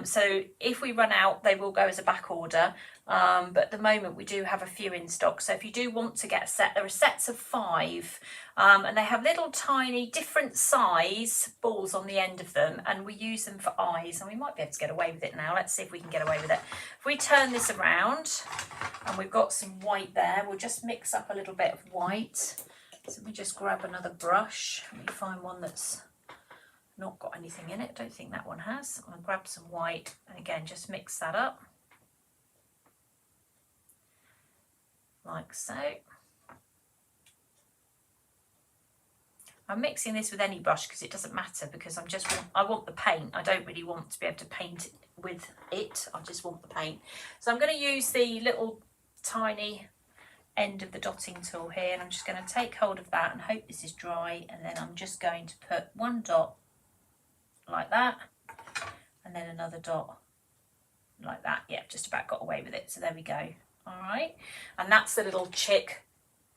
so if we run out they will go as a back order, but at the moment we do have a few in stock. So if you do want to get a set, there are sets of 5, and they have little tiny different size balls on the end of them, and we use them for eyes, and we might be able to get away with it now. Let's see if we can get away with it. If we turn this around and we've got some white there, we'll just mix up a little bit of white. So we just grab another brush. Let me find one that's not got anything in it. I don't think that one has. I'm going to grab some white and again just mix that up like so. I'm mixing this with any brush because it doesn't matter, because I want the paint. I don't really want to be able to paint it with it. I just want the paint. So I'm going to use the little tiny end of the dotting tool here, and I'm just going to take hold of that and hope this is dry, and then I'm just going to put 1 dot like that, and then another dot like that. Yeah, just about got away with it. So there we go. All right, and that's the little chick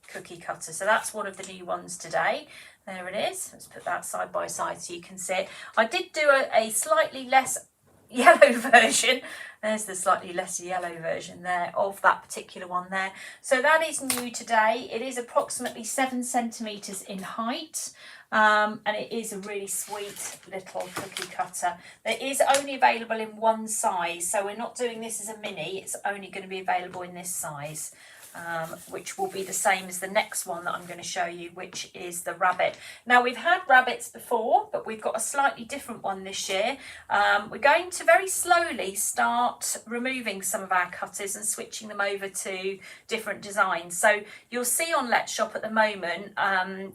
cookie cutter. So that's one of the new ones today. There it is. Let's put that side by side so you can see it. I did do a slightly less yellow version. There's the slightly less yellow version there of that particular one there. So that is new today. It is approximately 7 centimetres in height. And it is a really sweet little cookie cutter. It is only available in one size, so we're not doing this as a mini. It's only going to be available in this size. Which will be the same as the next one that I'm going to show you, which is the rabbit. Now, we've had rabbits before, but we've got a slightly different one this year. We're going to very slowly start removing some of our cutters and switching them over to different designs. So you'll see on Let's Shop at the moment,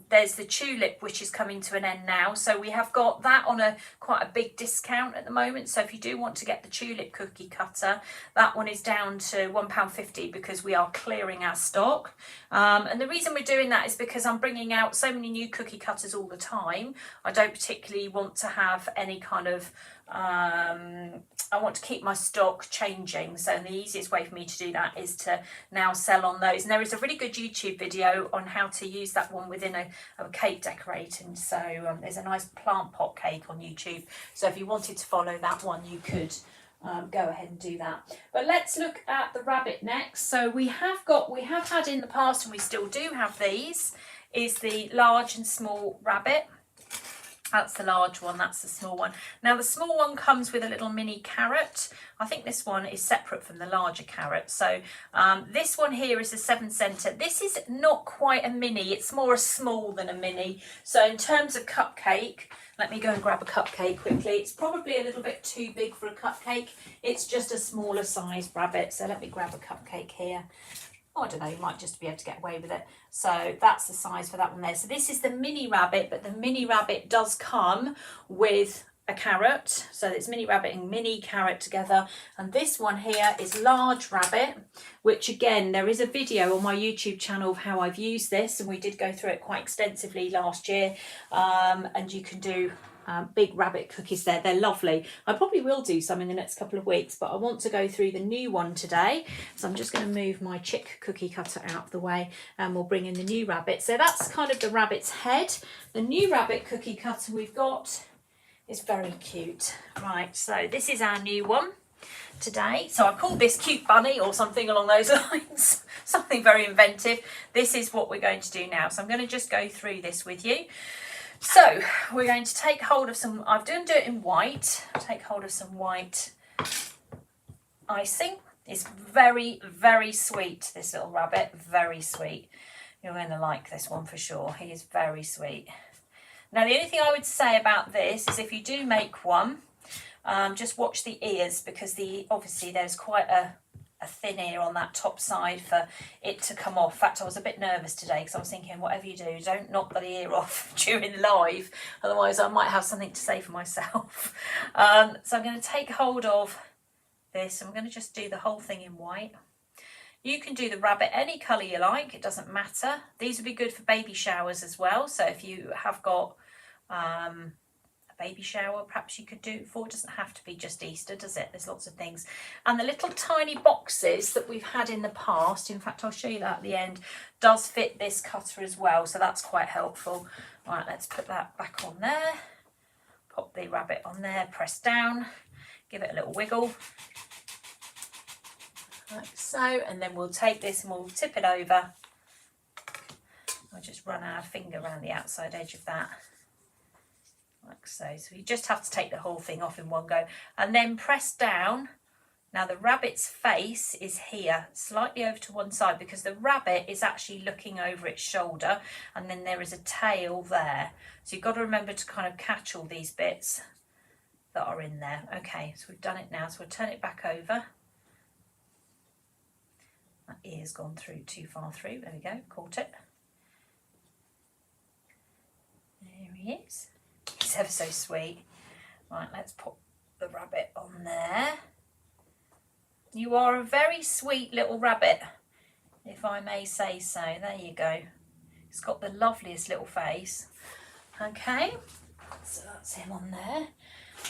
there's the tulip, which is coming to an end now. So we have got that on quite a big discount at the moment. So if you do want to get the tulip cookie cutter, that one is down to £1.50 because we are clearing our stock. And the reason we're doing that is because I'm bringing out so many new cookie cutters all the time. I don't particularly want to have any kind of I want to keep my stock changing, so the easiest way for me to do that is to now sell on those. And there is a really good YouTube video on how to use that one within a cake decorating. So there's a nice plant pot cake on YouTube, so if you wanted to follow that one you could go ahead and do that. But let's look at the rabbit next. So we have had in the past, and we still do have these, is the large and small rabbit. That's the large one, that's the small one. Now the small one comes with a little mini carrot. I think this one is separate from the larger carrot. So this one here is a 7 center. This is not quite a mini, it's more a small than a mini. So in terms of cupcake, let me go and grab a cupcake quickly. It's probably a little bit too big for a cupcake. It's just a smaller size rabbit. So let me grab a cupcake here. Oh, I don't know, you might just be able to get away with it. So that's the size for that one there. So this is the mini rabbit, but the mini rabbit does come with a carrot. So it's mini rabbit and mini carrot together. And this one here is large rabbit, which again, there is a video on my YouTube channel of how I've used this. And we did go through it quite extensively last year. And you can do big rabbit cookies there. They're lovely. I probably will do some in the next couple of weeks, but I want to go through the new one today. So I'm just going to move my chick cookie cutter out of the way and we'll bring in the new rabbit. So that's kind of the rabbit's head. The new rabbit cookie cutter we've got is very cute. Right, so this is our new one today. So I called this Cute Bunny or something along those lines. Something very inventive. This is what we're going to do now. So I'm going to just go through this with you. So we're going to take hold of some, I've done do it in white, take hold of some white icing. It's very, very sweet, this little rabbit, very sweet. You're going to like this one for sure. He is very sweet. Now the only thing I would say about this is if you do make one, just watch the ears, because obviously there's quite a thin ear on that top side for it to come off. In fact, I was a bit nervous today because I was thinking, whatever you do, don't knock the ear off during live, otherwise I might have something to say for myself. So I'm going to take hold of this. I'm going to just do the whole thing in white. You can do the rabbit any colour you like, it doesn't matter. These would be good for baby showers as well. So if you have got a baby shower, perhaps you could do it for. It doesn't have to be just Easter, does it? There's lots of things. And the little tiny boxes that we've had in the past, in fact I'll show you that at the end, does fit this cutter as well, so that's quite helpful. Right, let's put that back on there, pop the rabbit on there, press down, give it a little wiggle like so, and then we'll take this and we'll tip it over. I'll just run our finger around the outside edge of that like so. So you just have to take the whole thing off in one go and then press down. Now the rabbit's face is here, slightly over to one side, because the rabbit is actually looking over its shoulder, and then there is a tail there. So you've got to remember to kind of catch all these bits that are in there. Okay, so we've done it now, so we'll turn it back over. That ear's gone through too far through, there we go, caught it. There he is. He's ever so sweet. Right, let's put the rabbit on there. You are a very sweet little rabbit, if I may say so. There you go. He's got the loveliest little face. Okay, so that's him on there.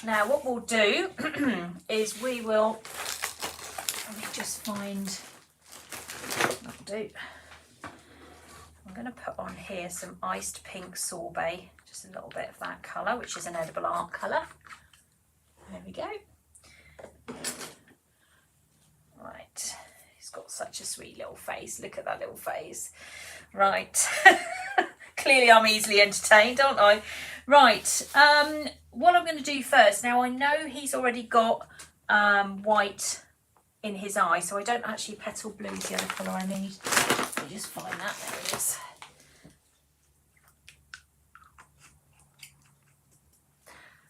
Now what we'll do is we will, let me just find, that'll do. I'm going to put on here some iced pink sorbet, just a little bit of that colour, which is an edible art colour. There we go. Right, he's got such a sweet little face. Look at that little face. Right, clearly I'm easily entertained, aren't I? Right, what I'm going to do first, now I know he's already got white in his eye, so I don't actually, petal blue is the other colour I need. Let me just find that, there it is.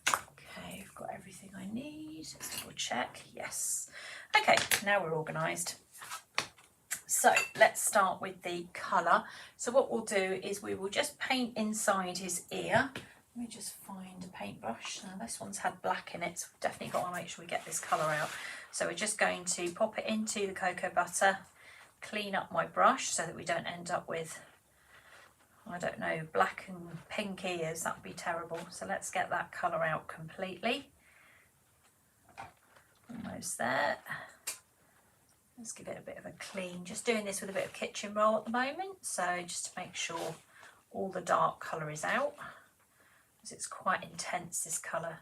Okay, I've got everything I need. Let's double check, yes. Okay, now we're organised. So let's start with the colour. So what we'll do is we will just paint inside his ear. Let me just find a paintbrush. Now this one's had black in it, so we've definitely got to make sure we get this colour out. So we're just going to pop it into the cocoa butter, clean up my brush so that we don't end up with, I don't know, black and pink ears. That would be terrible. So let's get that colour out completely. Almost there. Let's give it a bit of a clean. Just doing this with a bit of kitchen roll at the moment, so just to make sure all the dark colour is out, because it's quite intense, this colour.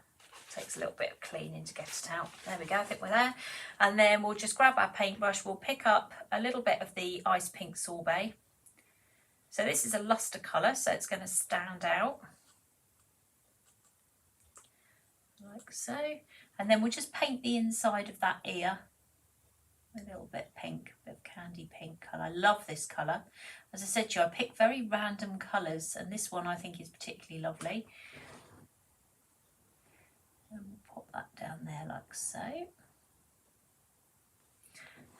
Takes a little bit of cleaning to get it out. There we go, I think we're there. And then we'll just grab our paintbrush, we'll pick up a little bit of the ice pink sorbet. So this is a luster colour, so it's going to stand out. Like so. And then we'll just paint the inside of that ear. A little bit pink, a bit of candy pink colour. I love this colour. As I said to you, I pick very random colours, and this one I think is particularly lovely. And we'll pop that down there like so.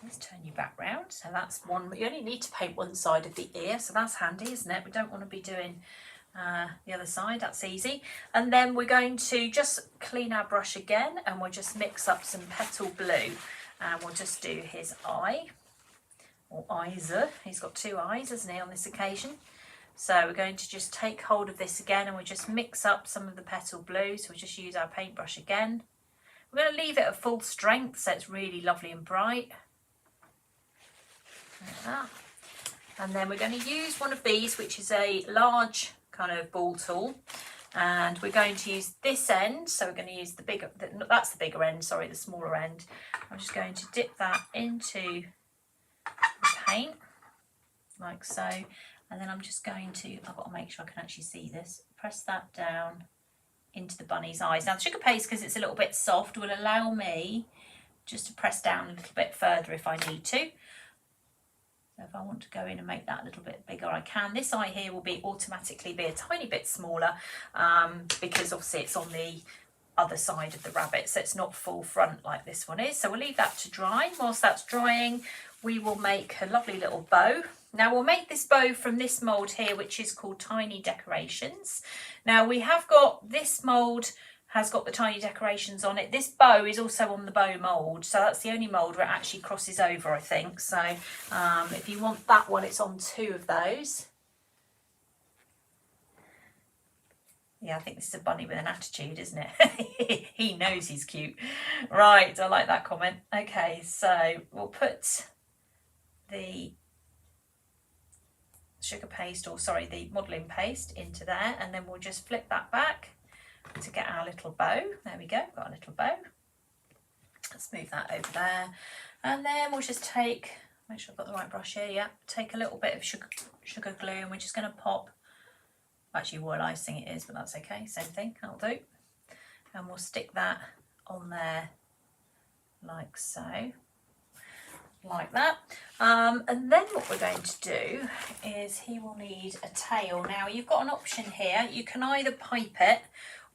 Let's turn you back round. So that's one. You only need to paint one side of the ear, so that's handy, isn't it? We don't want to be doing the other side. That's easy. And then we're going to just clean our brush again, and we'll just mix up some petal blue. And we'll just do his eye, or eyes. He's got two eyes, hasn't he, on this occasion? So we're going to just take hold of this again, and we'll just mix up some of the petal blue. So we'll just use our paintbrush again. We're going to leave it at full strength, so it's really lovely and bright. Like that. And then we're going to use one of these, which is a large kind of ball tool. And we're going to use this end, so we're going to use the bigger, that's the bigger end, sorry, the smaller end. I'm just going to dip that into the paint, like so, and then I'm just going to, I've got to make sure I can actually see this, press that down into the bunny's eyes. Now the sugar paste, because it's a little bit soft, will allow me just to press down a little bit further if I need to. So if I want to go in and make that a little bit bigger, I can. This eye here will be automatically be a tiny bit smaller because obviously it's on the other side of the rabbit, so it's not full front like this one is. So we'll leave that to dry. Whilst that's drying, we will make a lovely little bow. Now we'll make this bow from this mould here, which is called Tiny Decorations. Now we have got this mould, has got the tiny decorations on it. This bow is also on the bow mould, so that's the only mould where it actually crosses over, I think. So if you want that one, it's on two of those. Yeah, I think this is a bunny with an attitude, isn't it? He knows he's cute. Right, I like that comment. Okay, so we'll put the sugar paste, or sorry, the modelling paste into there, and then we'll just flip that back to get our little bow. There we go, got a little bow. Let's move that over there, and then we'll just take, make sure I've got the right brush here, yeah, take a little bit of sugar glue, and we're just going to pop, actually royal icing it is, but that's okay, same thing, that'll do. And we'll stick that on there like so, like that. And then what we're going to do is he will need a tail. Now you've got an option here, you can either pipe it,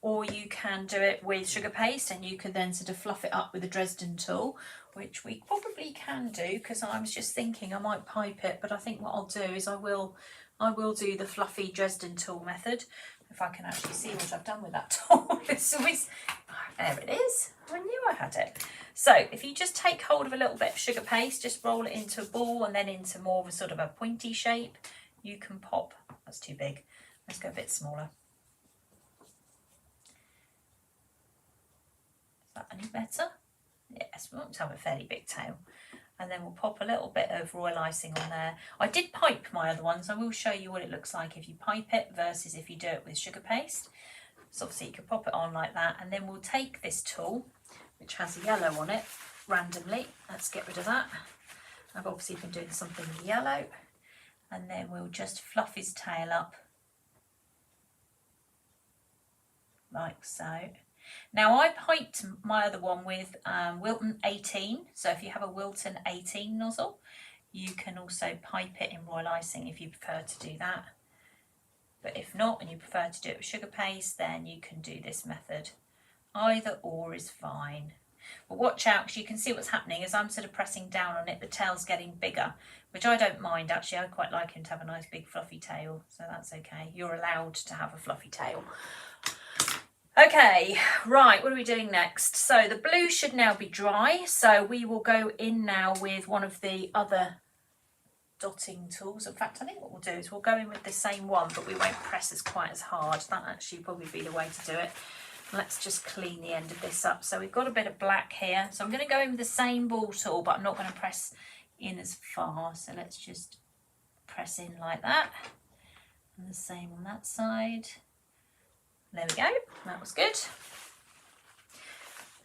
or you can do it with sugar paste, and you can then sort of fluff it up with a Dresden tool, which we probably can do, because I was just thinking I might pipe it, but I think what I'll do is I will do the fluffy Dresden tool method. If I can actually see what I've done with that tool. There it is. I knew I had it. So if you just take hold of a little bit of sugar paste, just roll it into a ball and then into more of a sort of a pointy shape, you can pop. That's too big. Let's go a bit smaller. Is that any better? Yes, we want to have a fairly big tail. And then we'll pop a little bit of royal icing on there. I did pipe my other ones. I will show you what it looks like if you pipe it versus if you do it with sugar paste. So obviously you can pop it on like that, and then we'll take this tool, which has a yellow on it, randomly. Let's get rid of that. I've obviously been doing something with yellow. And then we'll just fluff his tail up like so. Now I piped my other one with Wilton 18, so if you have a Wilton 18 nozzle, you can also pipe it in royal icing if you prefer to do that. But if not, and you prefer to do it with sugar paste, then you can do this method. Either or is fine. But watch out, because you can see what's happening as I'm sort of pressing down on it, the tail's getting bigger, which I don't mind actually. I quite like him to have a nice big fluffy tail, so that's okay. You're allowed to have a fluffy tail. Okay, right, what are we doing next? So the blue should now be dry, so we will go in now with one of the other dotting tools. In fact, I think what we'll do is we'll go in with the same one, but we won't press as quite as hard. That actually probably be the way to do it. Let's just clean the end of this up. So we've got a bit of black here. So I'm going to go in with the same ball tool, but I'm not going to press in as far. So let's just press in like that. And the same on that side. There we go, that was good.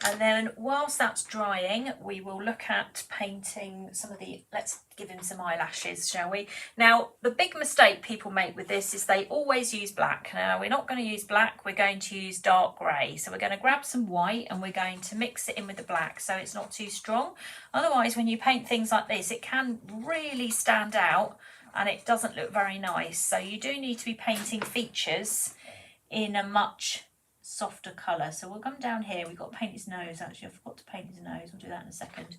And then whilst that's drying, we will look at painting some of the, let's give him some eyelashes, shall we? Now, the big mistake people make with this is they always use black. Now, we're not going to use black, we're going to use dark grey. So we're going to grab some white and we're going to mix it in with the black so it's not too strong. Otherwise, when you paint things like this, it can really stand out and it doesn't look very nice. So you do need to be painting features in a much softer colour. So we'll come down here, we've got to paint his nose. Actually, I forgot to paint his nose, we'll do that in a second.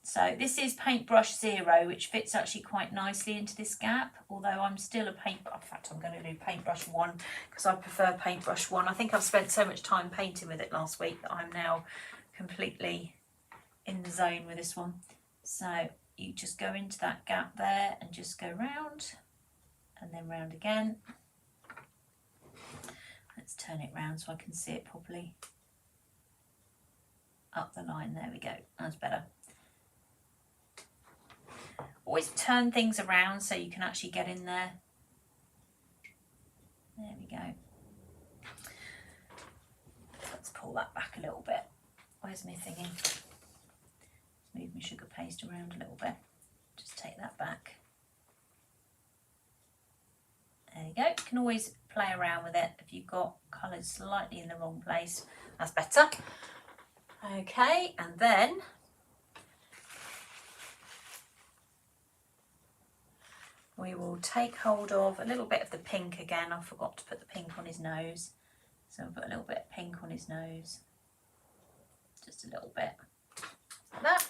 So this is Paintbrush 0, which fits actually quite nicely into this gap, although I'm still a in fact I'm going to do Paintbrush 1 because I prefer Paintbrush 1. I think I've spent so much time painting with it last week that I'm now completely in the zone with this one. So you just go into that gap there and just go round and then round again. Let's turn it round so I can see it properly. Up the line, there we go, that's better. Always turn things around so you can actually get in there. There we go. Let's pull that back a little bit. Where's my thingy? Let's move my sugar paste around a little bit. Just take that back. There you go. You can always play around with it if you've got colours slightly in the wrong place. That's better. Okay, and then we will take hold of a little bit of the pink again. I forgot to put the pink on his nose. So I'll put a little bit of pink on his nose. Just a little bit. Like that.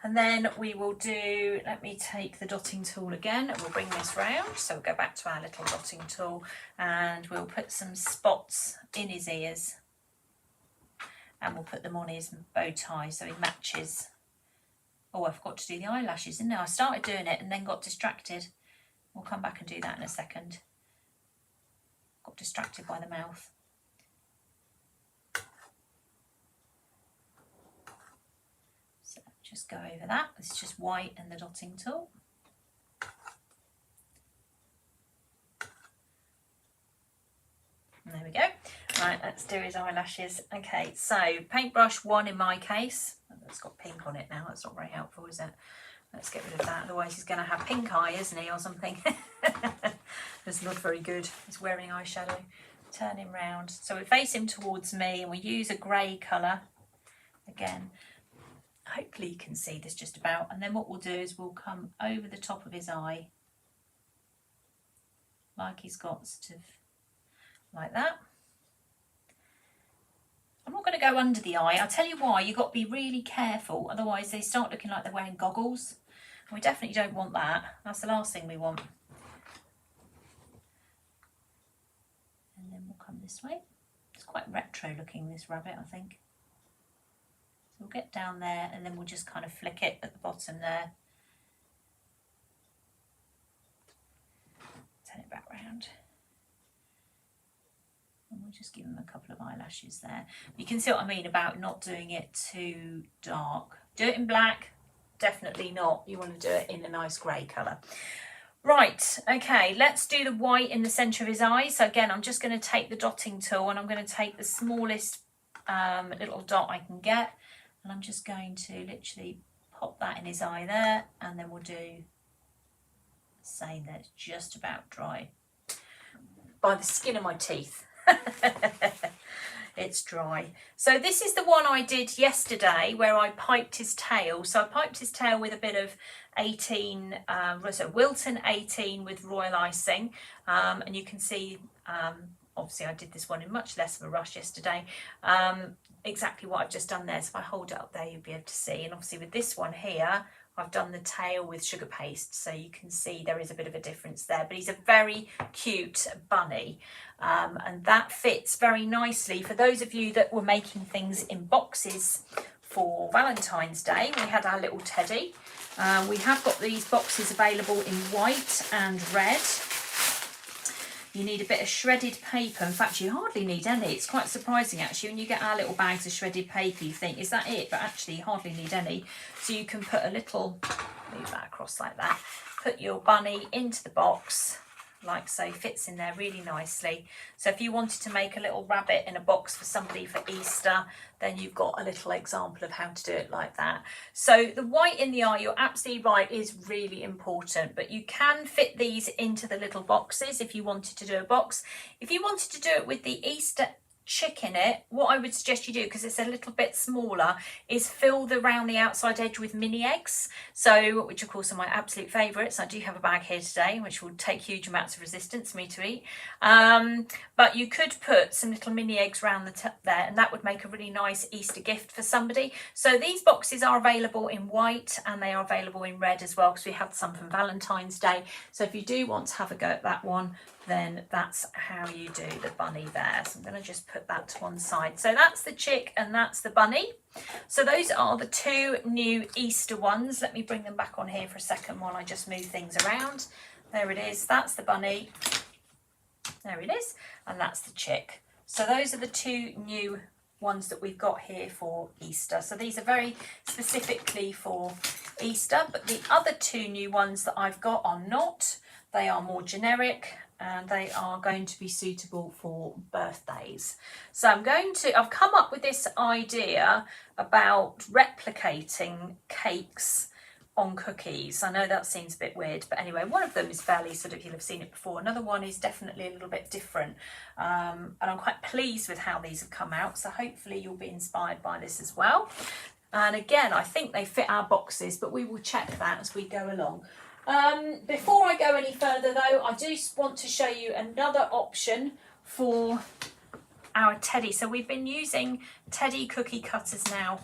And then we will do, let me take the dotting tool again and we'll bring this round. So we'll go back to our little dotting tool and we'll put some spots in his ears and we'll put them on his bow tie so he matches. Oh, I forgot to do the eyelashes, didn't I? I started doing it and then got distracted. We'll come back and do that in a second. Got distracted by the mouth. Just go over that. It's just white and the dotting tool. And there we go. Right, let's do his eyelashes. Okay, so Paintbrush 1 in my case. It's got pink on it now. That's not very helpful, is it? Let's get rid of that. Otherwise he's going to have pink eye, isn't he, or something? That's not very good. He's wearing eyeshadow. Turn him round. So we face him towards me and we use a grey colour again. Hopefully you can see this just about, and then what we'll do is we'll come over the top of his eye like he's got sort of like that. I'm not going to go under the eye. I'll tell you why. You've got to be really careful, otherwise they start looking like they're wearing goggles and we definitely don't want that. That's the last thing we want. And then we'll come this way. It's quite retro looking, this rabbit, I think. So we'll get down there and then we'll just kind of flick it at the bottom there. Turn it back round. And we'll just give him a couple of eyelashes there. You can see what I mean about not doing it too dark. Do it in black, definitely not. You want to do it in a nice grey colour. Right, okay, let's do the white in the centre of his eye. So again, I'm just going to take the dotting tool and I'm going to take the smallest little dot I can get, and I'm just going to literally pop that in his eye there, and then we'll do, say that it's just about dry. By the skin of my teeth. It's dry. So this is the one I did yesterday where I piped his tail. So I piped his tail with a bit of 18, Wilton 18 with royal icing. And you can see, obviously I did this one in much less of a rush yesterday. Exactly what I've just done there. So if I hold it up there, you'll be able to see. And obviously with this one here, I've done the tail with sugar paste, so you can see there is a bit of a difference there, but he's a very cute bunny, and that fits very nicely. For those of you that were making things in boxes for Valentine's Day, we had our little teddy. We have got these boxes available in white and red. You need a bit of shredded paper. In fact, you hardly need any. It's quite surprising actually when you get our little bags of shredded paper, you think, is that it? But actually you hardly need any. So you can put a little, move that across like that, put your bunny into the box like so, fits in there really nicely. So if you wanted to make a little rabbit in a box for somebody for Easter, then you've got a little example of how to do it like that. So the white in the eye, you're absolutely right, is really important, but you can fit these into the little boxes if you wanted to do a box. If you wanted to do it with the Easter chick in it, what I would suggest you do, because it's a little bit smaller, is fill around the outside edge with mini eggs, so, which of course are my absolute favourites. I do have a bag here today which will take huge amounts of resistance for me to eat, but you could put some little mini eggs around the top there, and that would make a really nice Easter gift for somebody. So these boxes are available in white and they are available in red as well, because we had some from Valentine's Day. So if you do want to have a go at that one, then that's how you do the bunny there. So I'm going to just put that to one side. So that's the chick and that's the bunny. So those are the two new Easter ones. Let me bring them back on here for a second while I just move things around. There it is. That's the bunny. There it is. And that's the chick. So those are the two new ones that we've got here for Easter. So these are very specifically for Easter, but the other two new ones that I've got are not. They are more generic, and they are going to be suitable for birthdays. So I've come up with this idea about replicating cakes on cookies. I know that seems a bit weird, but anyway, one of them is fairly sort of, you'll have seen it before. Another one is definitely a little bit different. And I'm quite pleased with how these have come out. So hopefully you'll be inspired by this as well. And again, I think they fit our boxes, but we will check that as we go along. Before I go any further though, I do want to show you another option for our teddy. So we've been using teddy cookie cutters now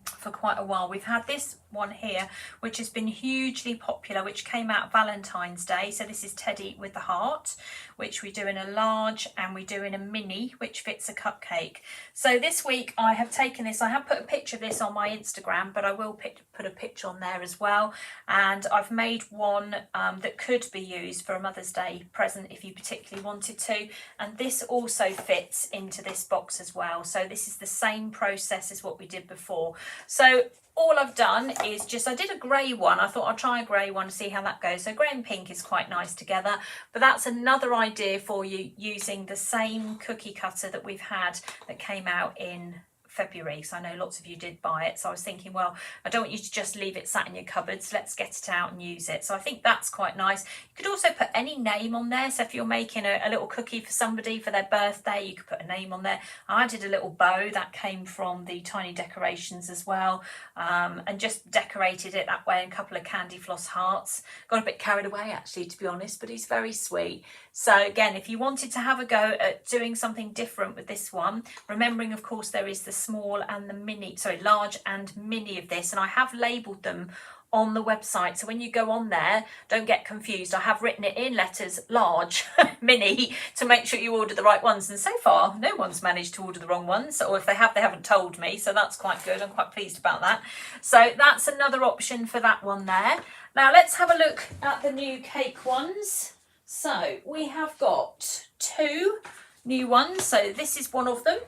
for quite a while. We've had this one here which has been hugely popular, which came out Valentine's Day. So this is Teddy with the heart, which we do in a large and we do in a mini, which fits a cupcake. So this week I have taken this, I have put a picture of this on my Instagram, but I will put a picture on there as well, and I've made one that could be used for a Mother's Day present if you particularly wanted to, and this also fits into this box as well. So this is the same process as what we did before. So all I've done is I did a grey one. I thought I'd try a grey one to see how that goes. So grey and pink is quite nice together, but that's another idea for you, using the same cookie cutter that we've had that came out in February. So I know lots of you did buy it. So I was thinking, well, I don't want you to just leave it sat in your cupboards. Let's get it out and use it. So I think that's quite nice. You could also put any name on there. So if you're making a little cookie for somebody for their birthday, you could put a name on there. I did a little bow that came from the Tiny Decorations as well, and just decorated it that way, and a couple of candy floss hearts. Got a bit carried away actually, to be honest, but he's very sweet. So again, if you wanted to have a go at doing something different with this one, remembering of course there is the small and the mini, large and mini of this, and I have labelled them on the website, so when you go on there, don't get confused. I have written it in letters large, mini, to make sure you order the right ones, and so far no one's managed to order the wrong ones, or if they have, they haven't told me, so that's quite good. I'm quite pleased about that. So that's another option for that one there. Now let's have a look at the new cake ones. So we have got two new ones. So this is one of them,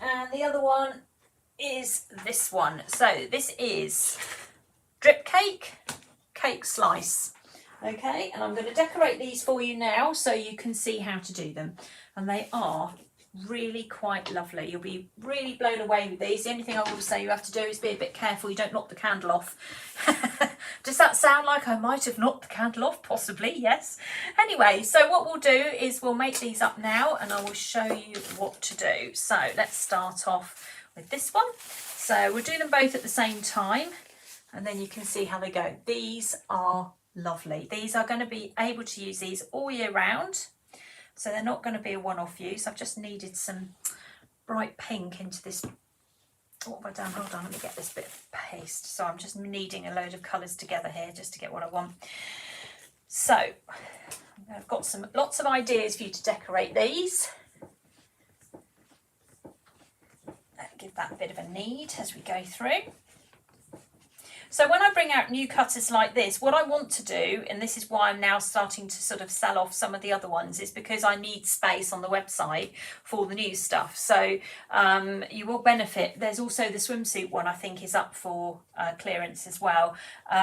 and the other one is this one. So this is drip cake slice. Okay, and I'm going to decorate these for you now so you can see how to do them. And they are really quite lovely. You'll be really blown away with these. The only thing I will say you have to do is be a bit careful you don't knock the candle off. Does that sound like I might have knocked the candle off? Possibly, yes. Anyway, so what we'll do is we'll make these up now and I will show you what to do. So let's start off with this one. So we'll do them both at the same time and then you can see how they go. These are lovely. These are going to be able to use these all year round. So they're not going to be a one-off use. I've just needed some bright pink into this. What have I done? Hold on, let me get this bit of paste. So I'm just kneading a load of colours together here just to get what I want. So I've got lots of ideas for you to decorate these. Give that a bit of a knead as we go through. So when I bring out new cutters like this, what I want to do, and this is why I'm now starting to sort of sell off some of the other ones, is because I need space on the website for the new stuff. So you will benefit. There's also the swimsuit one I think is up for clearance as well.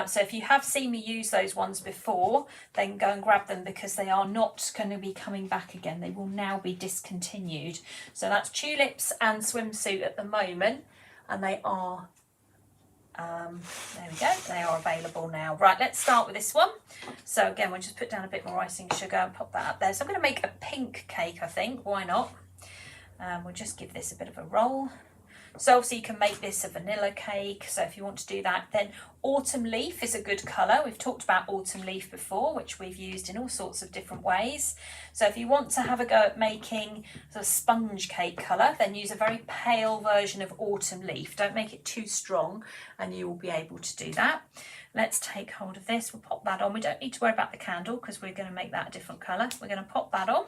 So if you have seen me use those ones before, then go and grab them because they are not going to be coming back again. They will now be discontinued. So that's tulips and swimsuit at the moment, and they are there we go, they are available now. Right, let's start with this one. So again, we'll just put down a bit more icing sugar and pop that up there. So I'm going to make a pink cake, I think, why not? We'll just give this a bit of a roll. So obviously you can make this a vanilla cake, so if you want to do that. Then autumn leaf is a good colour. We've talked about autumn leaf before, which we've used in all sorts of different ways. So if you want to have a go at making sort of sponge cake colour, then use a very pale version of autumn leaf. Don't make it too strong and you will be able to do that. Let's take hold of this, we'll pop that on. We don't need to worry about the candle because we're going to make that a different colour. We're going to pop that on.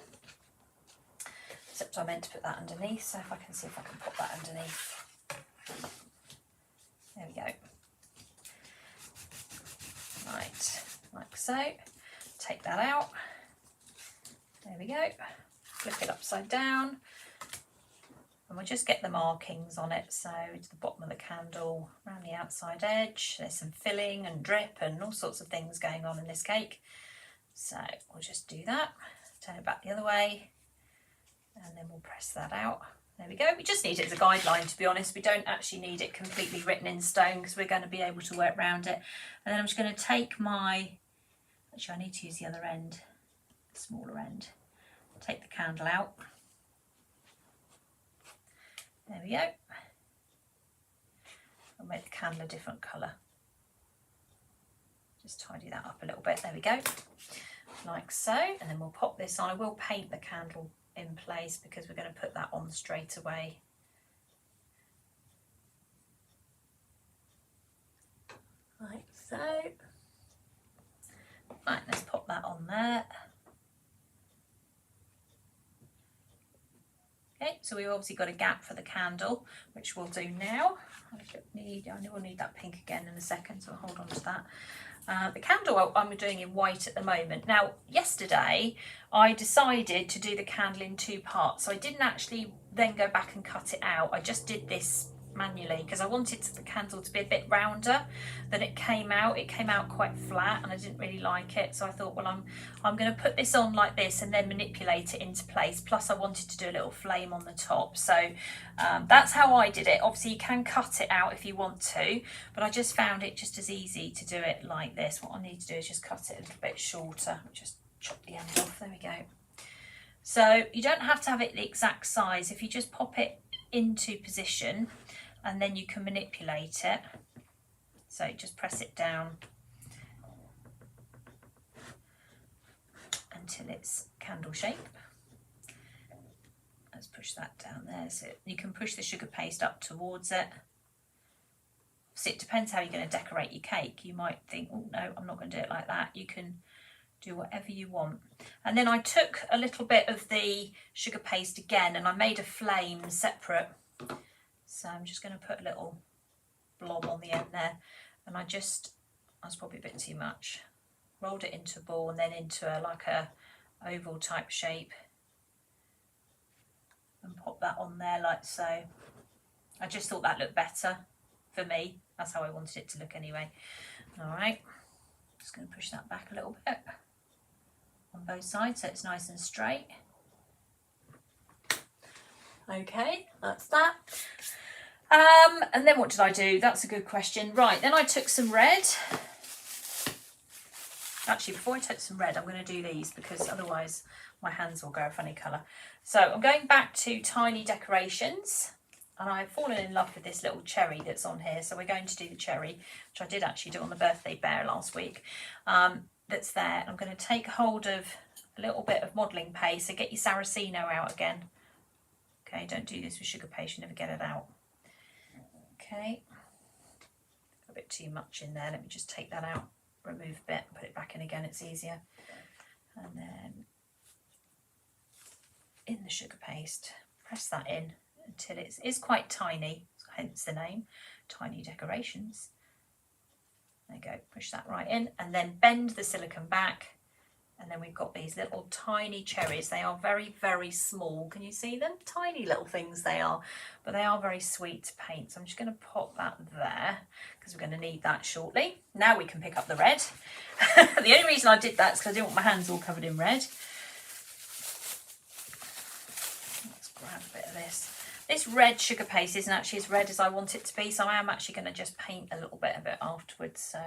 Except I meant to put that underneath, so if I can see if I can pop that underneath. There we go. Right, like so. Take that out. There we go. Flip it upside down. And we'll just get the markings on it. So to the bottom of the candle, around the outside edge. There's some filling and drip and all sorts of things going on in this cake. So we'll just do that. Turn it back the other way. And then we'll press that out. There we go. We just need it as a guideline, to be honest. We don't actually need it completely written in stone because we're going to be able to work around it. And then I'm just going to take my, actually I need to use the other end, the smaller end. Take the candle out. There we go. I'll make the candle a different colour. Just tidy that up a little bit. There we go. Like so. And then we'll pop this on. I will paint the candle in place because we're going to put that on straight away. Like so. Right, let's pop that on there. Okay, so we've obviously got a gap for the candle, which we'll do now. I will need that pink again in a second, so I'll hold on to that. The candle I'm doing in white at the moment. Now, yesterday I decided to do the candle in two parts, so I didn't actually then go back and cut it out. I just did this manually because I wanted the candle to be a bit rounder than it came out. It came out quite flat and I didn't really like it, so I thought, well, I'm going to put this on like this and then manipulate it into place. Plus I wanted to do a little flame on the top, so that's how I did it. Obviously you can cut it out if you want to, but I just found it just as easy to do it like this. What I need to do is just cut it a little bit shorter. Just chop the end off. There we go. So you don't have to have it the exact size. If you just pop it into position and then you can manipulate it. So just press it down until it's candle shape. Let's push that down there. So you can push the sugar paste up towards it. So it depends how you're going to decorate your cake. You might think, oh no, I'm not going to do it like that. You can do whatever you want. And then I took a little bit of the sugar paste again and I made a flame separate. So I'm just going to put a little blob on the end there, and that's probably a bit too much. Rolled it into a ball and then into like a oval type shape and pop that on there like so. I just thought that looked better for me. That's how I wanted it to look anyway. All right, just going to push that back a little bit on both sides so it's nice and straight. Okay, that's that. And then what did I do? That's a good question. Right, then I took some red. Actually, before I take some red, I'm going to do these because otherwise my hands will go a funny colour. So I'm going back to Tiny Decorations, and I've fallen in love with this little cherry that's on here. So we're going to do the cherry, which I did actually do on the birthday bear last week. That's there. I'm going to take hold of a little bit of modelling paste. So get your Saraceno out again. Okay, don't do this with sugar paste, you never get it out. Okay, a bit too much in there. Let me just take that out, remove a bit, put it back in again, it's easier. And then in the sugar paste, press that in until it's quite tiny, hence the name, Tiny Decorations. There you go, push that right in, and then bend the silicone back. And then we've got these little tiny cherries. They are very, very small. Can you see them? Tiny little things they are, but they are very sweet to paint. So I'm just going to pop that there because we're going to need that shortly. Now we can pick up the red. The only reason I did that is because I didn't want my hands all covered in red. Let's grab a bit of this. This red sugar paste isn't actually as red as I want it to be, so I am actually going to just paint a little bit of it afterwards. So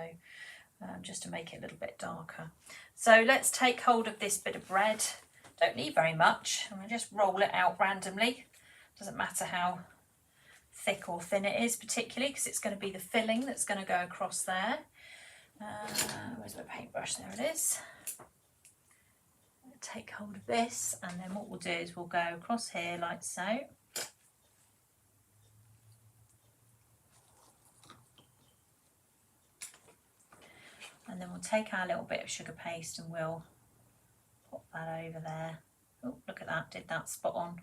just to make it a little bit darker. So let's take hold of this bit of bread. Don't need very much. I'm going to just roll it out randomly. Doesn't matter how thick or thin it is particularly, because it's going to be the filling that's going to go across there. Where's my paintbrush? There it is. Take hold of this, and then what we'll do is we'll go across here like so. And then we'll take our little bit of sugar paste and we'll pop that over there. Oh, look at that, did that spot on.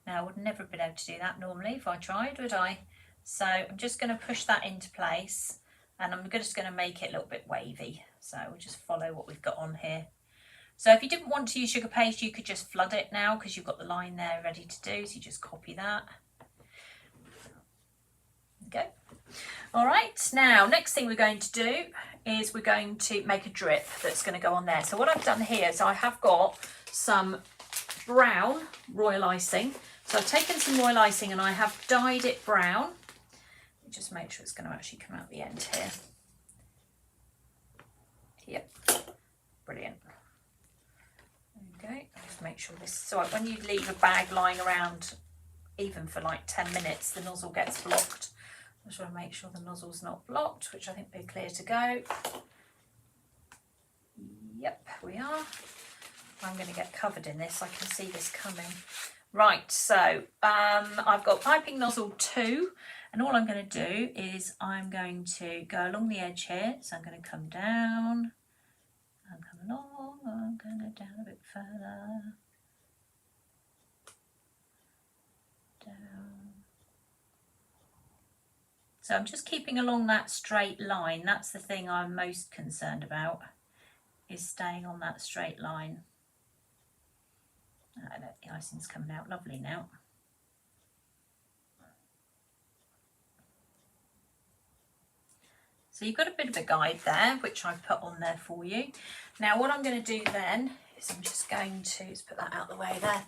Now, I would never have been able to do that normally if I tried, would I? So I'm just going to push that into place, and I'm just going to make it a little bit wavy. So we'll just follow what we've got on here. So if you didn't want to use sugar paste, you could just flood it now because you've got the line there ready to do. So you just copy that. Okay. All right, now next thing we're going to do is we're going to make a drip that's going to go on there. So what I've done here is I have got some brown royal icing. So I've taken some royal icing and I have dyed it brown. Just make sure it's going to actually come out the end here. Yep, brilliant. There you go. Just make sure this, so when you leave a bag lying around even for like 10 minutes, the nozzle gets blocked. I just want to make sure the nozzle's not blocked, which I think we're clear to go. Yep, we are. I'm going to get covered in this. I can see this coming. Right, so I've got piping nozzle 2, and all I'm going to do is I'm going to go along the edge here. So I'm going to come down, and come along, I'm going to go down a bit further. Down. So I'm just keeping along that straight line. That's the thing I'm most concerned about, is staying on that straight line. Look, the icing's coming out lovely now. So you've got a bit of a guide there, which I've put on there for you. Now what I'm going to do then is I'm just going to, let's put that out of the way there.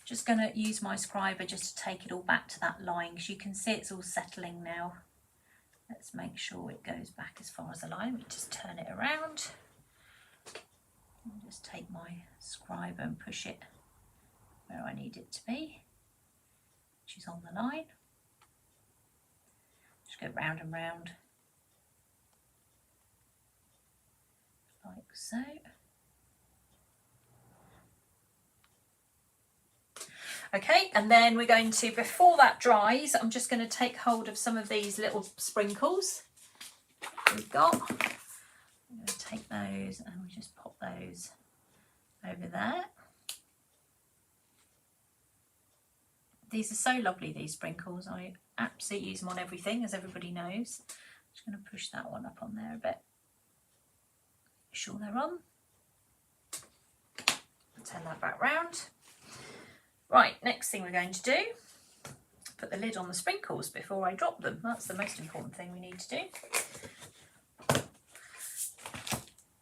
Just going to use my scriber just to take it all back to that line, because you can see it's all settling now. Let's make sure it goes back as far as the line. We just turn it around. And just take my scriber and push it where I need it to be, which is on the line. Just go round and round, like so. Okay, and then we're going to, before that dries, I'm just going to take hold of some of these little sprinkles we've got. I'm going to take those and we just pop those over there. These are so lovely, these sprinkles. I absolutely use them on everything, as everybody knows. Just going to push that one up on there a bit. Make sure they're on. Turn that back round. Right, next thing we're going to do, put the lid on the sprinkles before I drop them. That's the most important thing we need to do.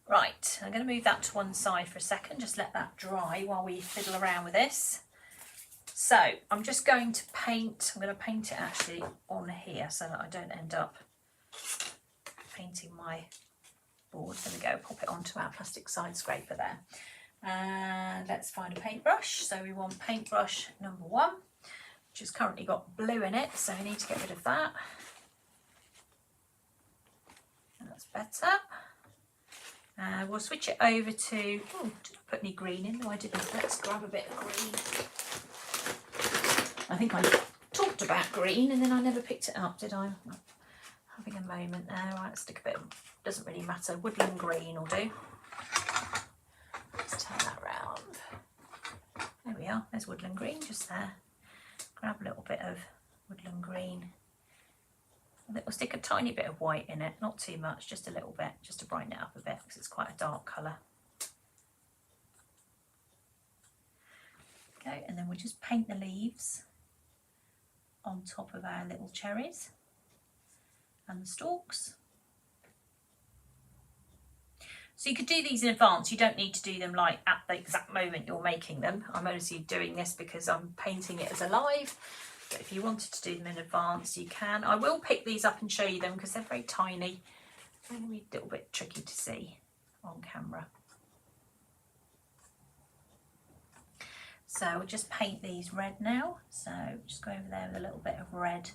Right, I'm going to move that to one side for a second, just let that dry while we fiddle around with this. So I'm just going to paint, I'm going to paint it actually on here so that I don't end up painting my board. There we go, pop it onto our plastic side scraper there. And let's find a paintbrush. So we want paintbrush number 1, which has currently got blue in it, so we need to get rid of that. And that's better. We'll switch it over to, oh, did I put any green in? No, I didn't. Let's grab a bit of green. I think I talked about green and then I never picked it up, did I? Having a moment there. Right, let's stick a bit, doesn't really matter. Woodland green will do. Let's turn that round. There we are, there's woodland green just there. Grab a little bit of woodland green. We'll stick a tiny bit of white in it, not too much, just a little bit, just to brighten it up a bit because it's quite a dark colour. Okay, and then we'll just paint the leaves on top of our little cherries and the stalks. So you could do these in advance, you don't need to do them like at the exact moment you're making them. I'm obviously doing this because I'm painting it as a live. But if you wanted to do them in advance, you can. I will pick these up and show you them because they're very tiny. They're going to be a little bit tricky to see on camera. So we'll just paint these red now. So just go over there with a little bit of red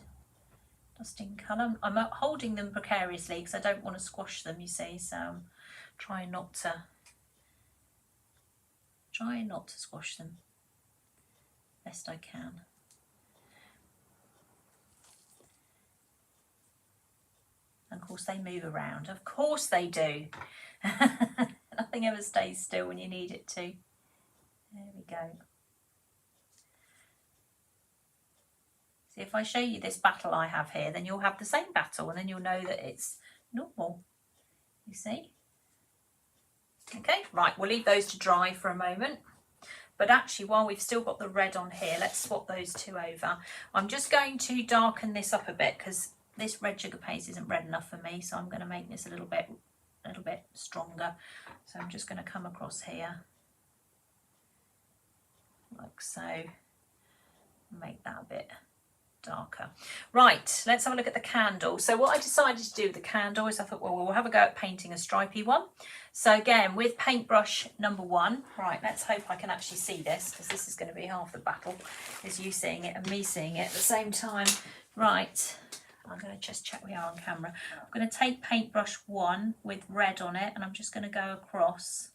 dusting colour. I'm holding them precariously because I don't want to squash them, you see. So I'm trying not to squash them best I can. And of course they move around. Of course they do. Nothing ever stays still when you need it to. There we go. See, if I show you this battle I have here, then you'll have the same battle and then you'll know that it's normal. You see? Okay, right, we'll leave those to dry for a moment. But actually, while we've still got the red on here, let's swap those two over. I'm just going to darken this up a bit because this red sugar paste isn't red enough for me, so I'm going to make this a little bit stronger. So I'm just going to come across here like so, make that a bit darker. Right, let's have a look at the candle. So what I decided to do with the candle is I thought, well, we'll have a go at painting a stripy one. So again, with paintbrush number 1, right, let's hope I can actually see this because this is going to be half the battle, is you seeing it and me seeing it at the same time. Right, I'm going to just check we are on camera. I'm going to take paintbrush 1 with red on it and I'm just going to go across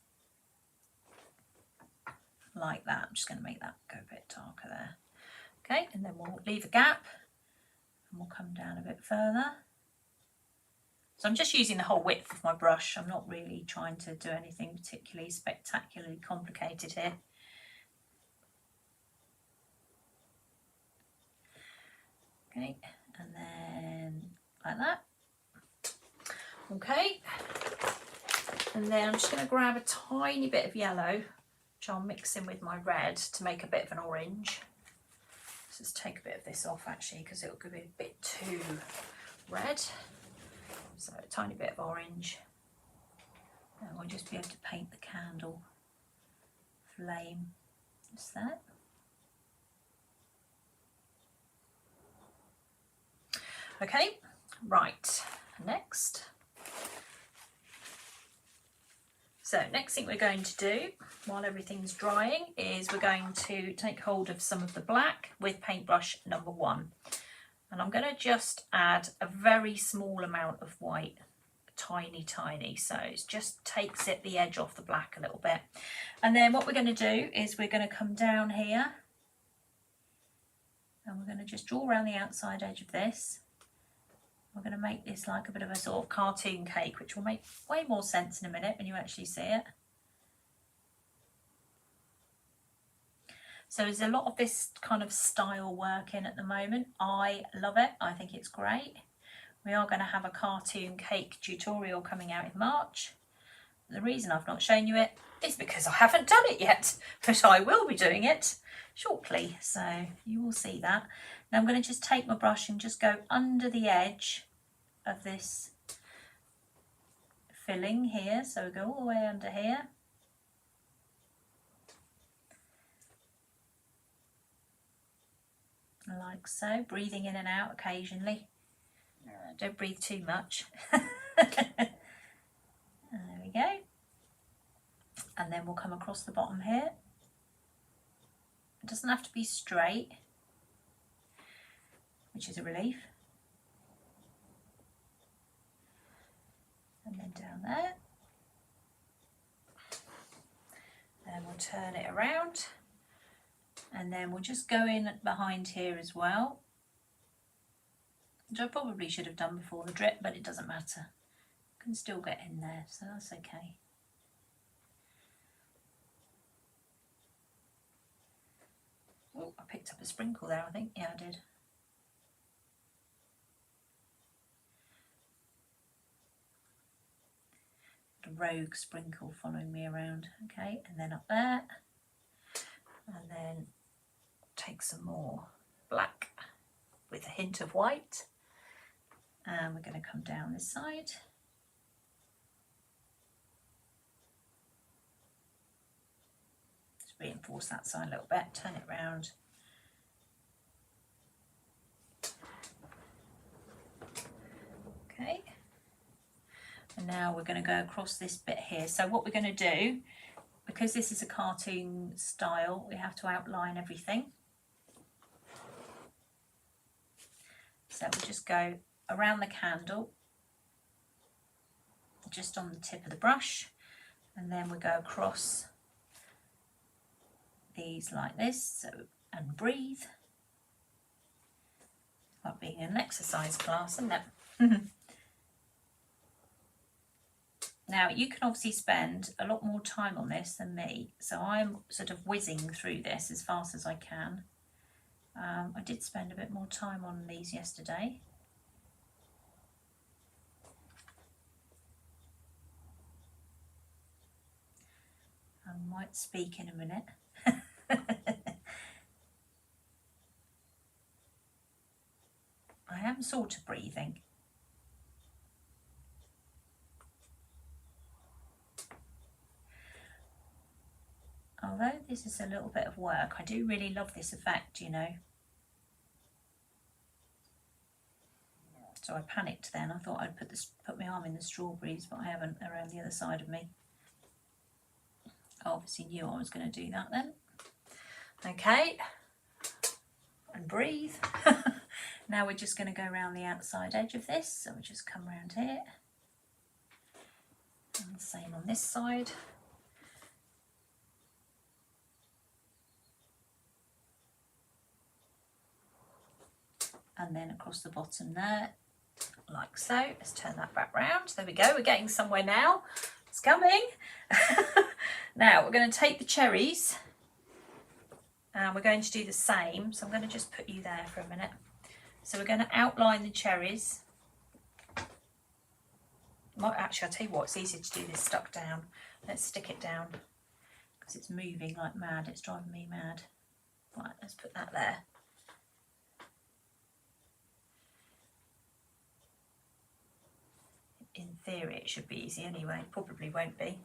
like that. I'm just going to make that go a bit darker there. Okay, and then we'll leave a gap and we'll come down a bit further. So I'm just using the whole width of my brush. I'm not really trying to do anything particularly spectacularly complicated here. Okay, and then like that. Okay, and then I'm just going to grab a tiny bit of yellow, which I'll mix in with my red to make a bit of an orange. Let's just take a bit of this off actually because it'll give it a bit too red. So a tiny bit of orange, and we'll just be able to paint the candle flame just that. Okay, right, next. So next thing we're going to do while everything's drying is we're going to take hold of some of the black with paintbrush number 1. And I'm going to just add a very small amount of white, tiny, so it just takes the edge off the black a little bit. And then what we're going to do is we're going to come down here and we're going to just draw around the outside edge of this. We're going to make this like a bit of a sort of cartoon cake, which will make way more sense in a minute when you actually see it. So there's a lot of this kind of style work in at the moment. I love it. I think it's great. We are going to have a cartoon cake tutorial coming out in March. The reason I've not shown you it is because I haven't done it yet, but I will be doing it shortly. So you will see that. Now I'm going to just take my brush and just go under the edge of this filling here, so we go all the way under here. Like so, breathing in and out occasionally. Don't breathe too much. There we go. And then we'll come across the bottom here. It doesn't have to be straight, which is a relief. And then down there. Then we'll turn it around. And then we'll just go in behind here as well, which I probably should have done before the drip, but it doesn't matter. I can still get in there, so that's okay. Oh, I picked up a sprinkle there, I think. Yeah, I did. The rogue sprinkle following me around. Okay, and then up there. And then take some more black with a hint of white. And we're going to come down this side. Just reinforce that side a little bit, turn it round. Okay. And now we're going to go across this bit here. So what we're going to do, because this is a cartoon style, we have to outline everything. So we'll just go around the candle, just on the tip of the brush, and then we go across these like this, so, and breathe. Like being in an exercise class, isn't it? Now you can obviously spend a lot more time on this than me, so I'm sort of whizzing through this as fast as I can. I did spend a bit more time on these yesterday. I might speak in a minute. I am sort of breathing. Although this is a little bit of work, I do really love this effect, you know. So I panicked then. I thought I'd put my arm in the strawberries, but I haven't. They're around the other side of me. I obviously knew I was going to do that then. Okay. And breathe. Now we're just going to go around the outside edge of this. So we just come around here. And the same on this side. And then across the bottom there, like so. Let's turn that back round. There we go. We're getting somewhere now. It's coming. Now we're going to take the cherries and we're going to do the same. So I'm going to just put you there for a minute. So we're going to outline the cherries. Actually, I'll tell you what, it's easier to do this stuck down. Let's stick it down because it's moving like mad. It's driving me mad. Right, let's put that there. In theory it should be easy anyway, probably won't be.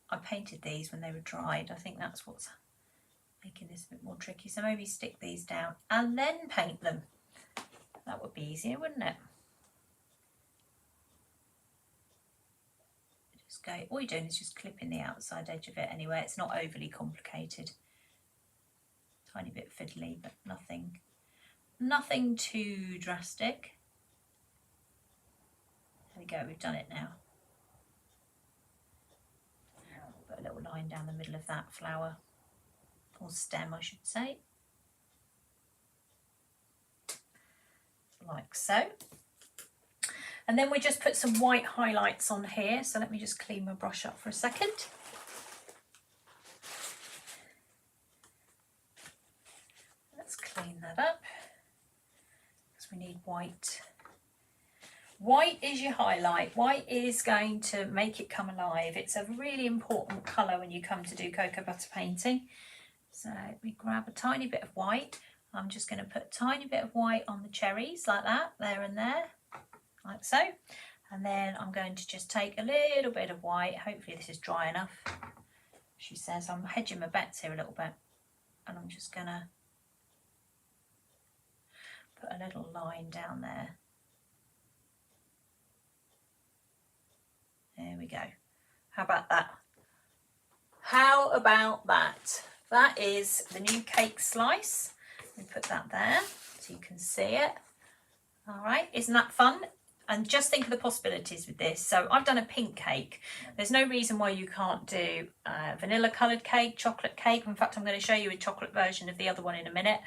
I painted these when they were dried. I think that's what's making this a bit more tricky. So maybe stick these down and then paint them. That would be easier, wouldn't it? Just go, all you're doing is just clipping the outside edge of it anyway. It's not overly complicated. Tiny bit fiddly, but nothing too drastic. There we go, we've done it now. Put a little line down the middle of that flower, or stem I should say. Like so. And then we just put some white highlights on here. So let me just clean my brush up for a second. Let's clean that up. We need white. White is your highlight. White is going to make it come alive. It's a really important colour when you come to do cocoa butter painting. So we grab a tiny bit of white. I'm just going to put a tiny bit of white on the cherries like that, there and there. like so. And then I'm going to just take a little bit of white. Hopefully this is dry enough. She says I'm hedging my bets here a little bit. And I'm just going to put a little line down there. There we go. How about that? How about that? That is the new cake slice. Let me put that there so you can see it. All right, isn't that fun? And just think of the possibilities with this. So I've done a pink cake. There's no reason why you can't do vanilla coloured cake, chocolate cake. In fact, I'm going to show you a chocolate version of the other one in a minute.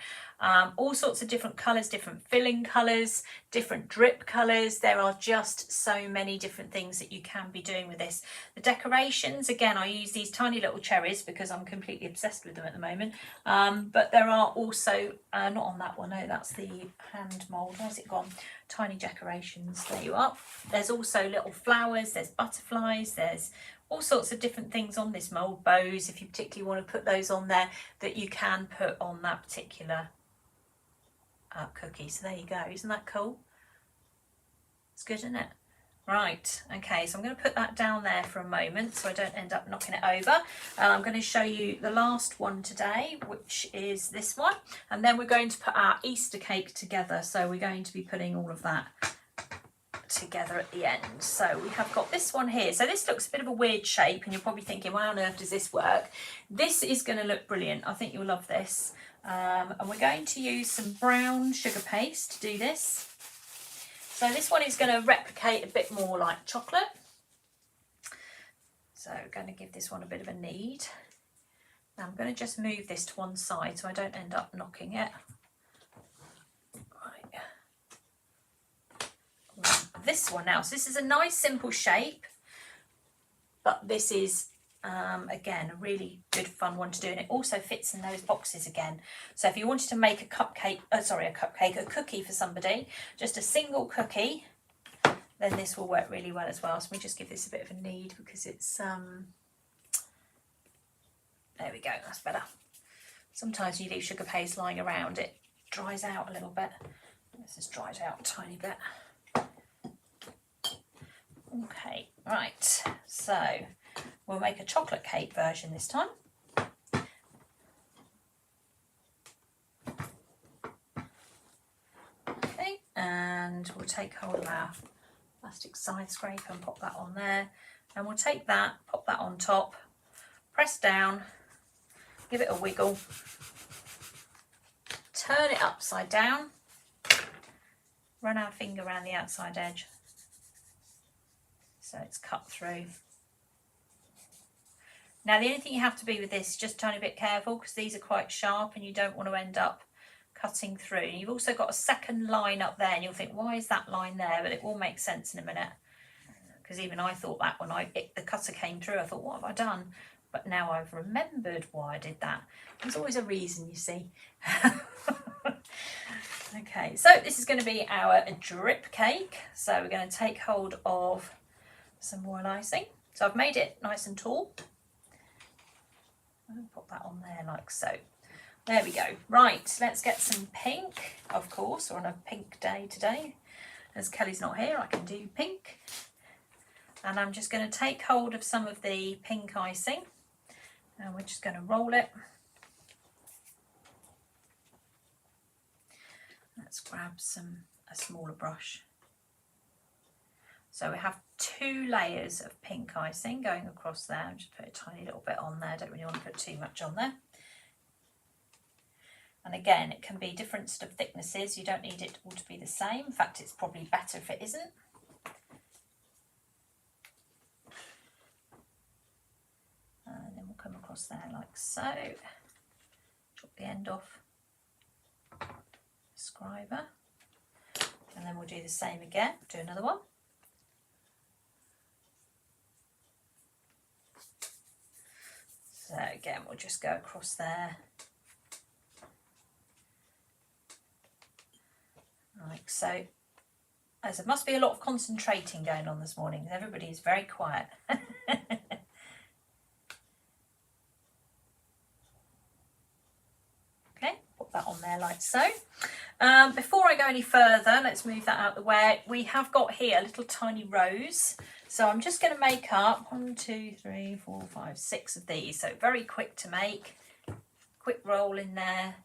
All sorts of different colours, different filling colours, different drip colours. There are just so many different things that you can be doing with this. The decorations, again, I use these tiny little cherries because I'm completely obsessed with them at the moment. But there are also, not on that one, no, that's the hand mould. Where's it gone? Tiny decorations. There you are. There's also little flowers, there's butterflies, there's all sorts of different things on this mould, bows if you particularly want to put those on there, that you can put on that particular cookie. So there you go. Isn't that cool? It's good, isn't it? Right, okay, so I'm going to put that down there for a moment so I don't end up knocking it over. I'm going to show you the last one today, which is this one, and then we're going to put our Easter cake together. So we're going to be putting all of that together at the end. So we have got this one here. So this looks a bit of a weird shape and you're probably thinking, why on earth does this work? This is going to look brilliant. I think you'll love this. And we're going to use some brown sugar paste to do this. So this one is going to replicate a bit more like chocolate. So I'm going to give this one a bit of a knead. Now I'm going to just move this to one side so I don't end up knocking it. Right. This one now. So this is a nice simple shape, but this is again a really good fun one to do, and it also fits in those boxes again. So if you wanted to make a cookie for somebody, just a single cookie, then this will work really well as well. So we just give this a bit of a knead because it's there we go, that's better. Sometimes you leave sugar paste lying around, it dries out a little bit. This has dried out a tiny bit. Okay, right, so we'll make a chocolate cake version this time. Okay, and we'll take hold of our plastic side scraper and pop that on there. And we'll take that, pop that on top, press down, give it a wiggle, turn it upside down, run our finger around the outside edge so it's cut through. Now the only thing you have to be with this is just a tiny bit careful because these are quite sharp and you don't want to end up cutting through. And you've also got a second line up there and you'll think, why is that line there? But it will make sense in a minute, because even I thought that when the cutter came through, I thought, what have I done? But now I've remembered why I did that. There's always a reason, you see. Okay, so this is going to be our drip cake. So we're going to take hold of some royal icing. So I've made it nice and tall. I'll put that on there like so. There we go. Right, let's get some pink, of course. We're on a pink day today. As Kelly's not here, I can do pink. And I'm just going to take hold of some of the pink icing and we're just going to roll it. Let's grab a smaller brush. So we have 2 layers of pink icing going across there. I'll just put a tiny little bit on there. I don't really want to put too much on there. And again, it can be different sort of thicknesses. You don't need it all to be the same. In fact, it's probably better if it isn't. And then we'll come across there like so. Chop the end off. Scriber. And then we'll do the same again. Do another one. So again, we'll just go across there. Like so. As there must be a lot of concentrating going on this morning. Everybody is very quiet. Okay, put that on there like so. Before I go any further, let's move that out of the way. We have got here a little tiny rose. So I'm just going to make up 1, 2, 3, 4, 5, 6 of these. So very quick to make. Quick roll in there,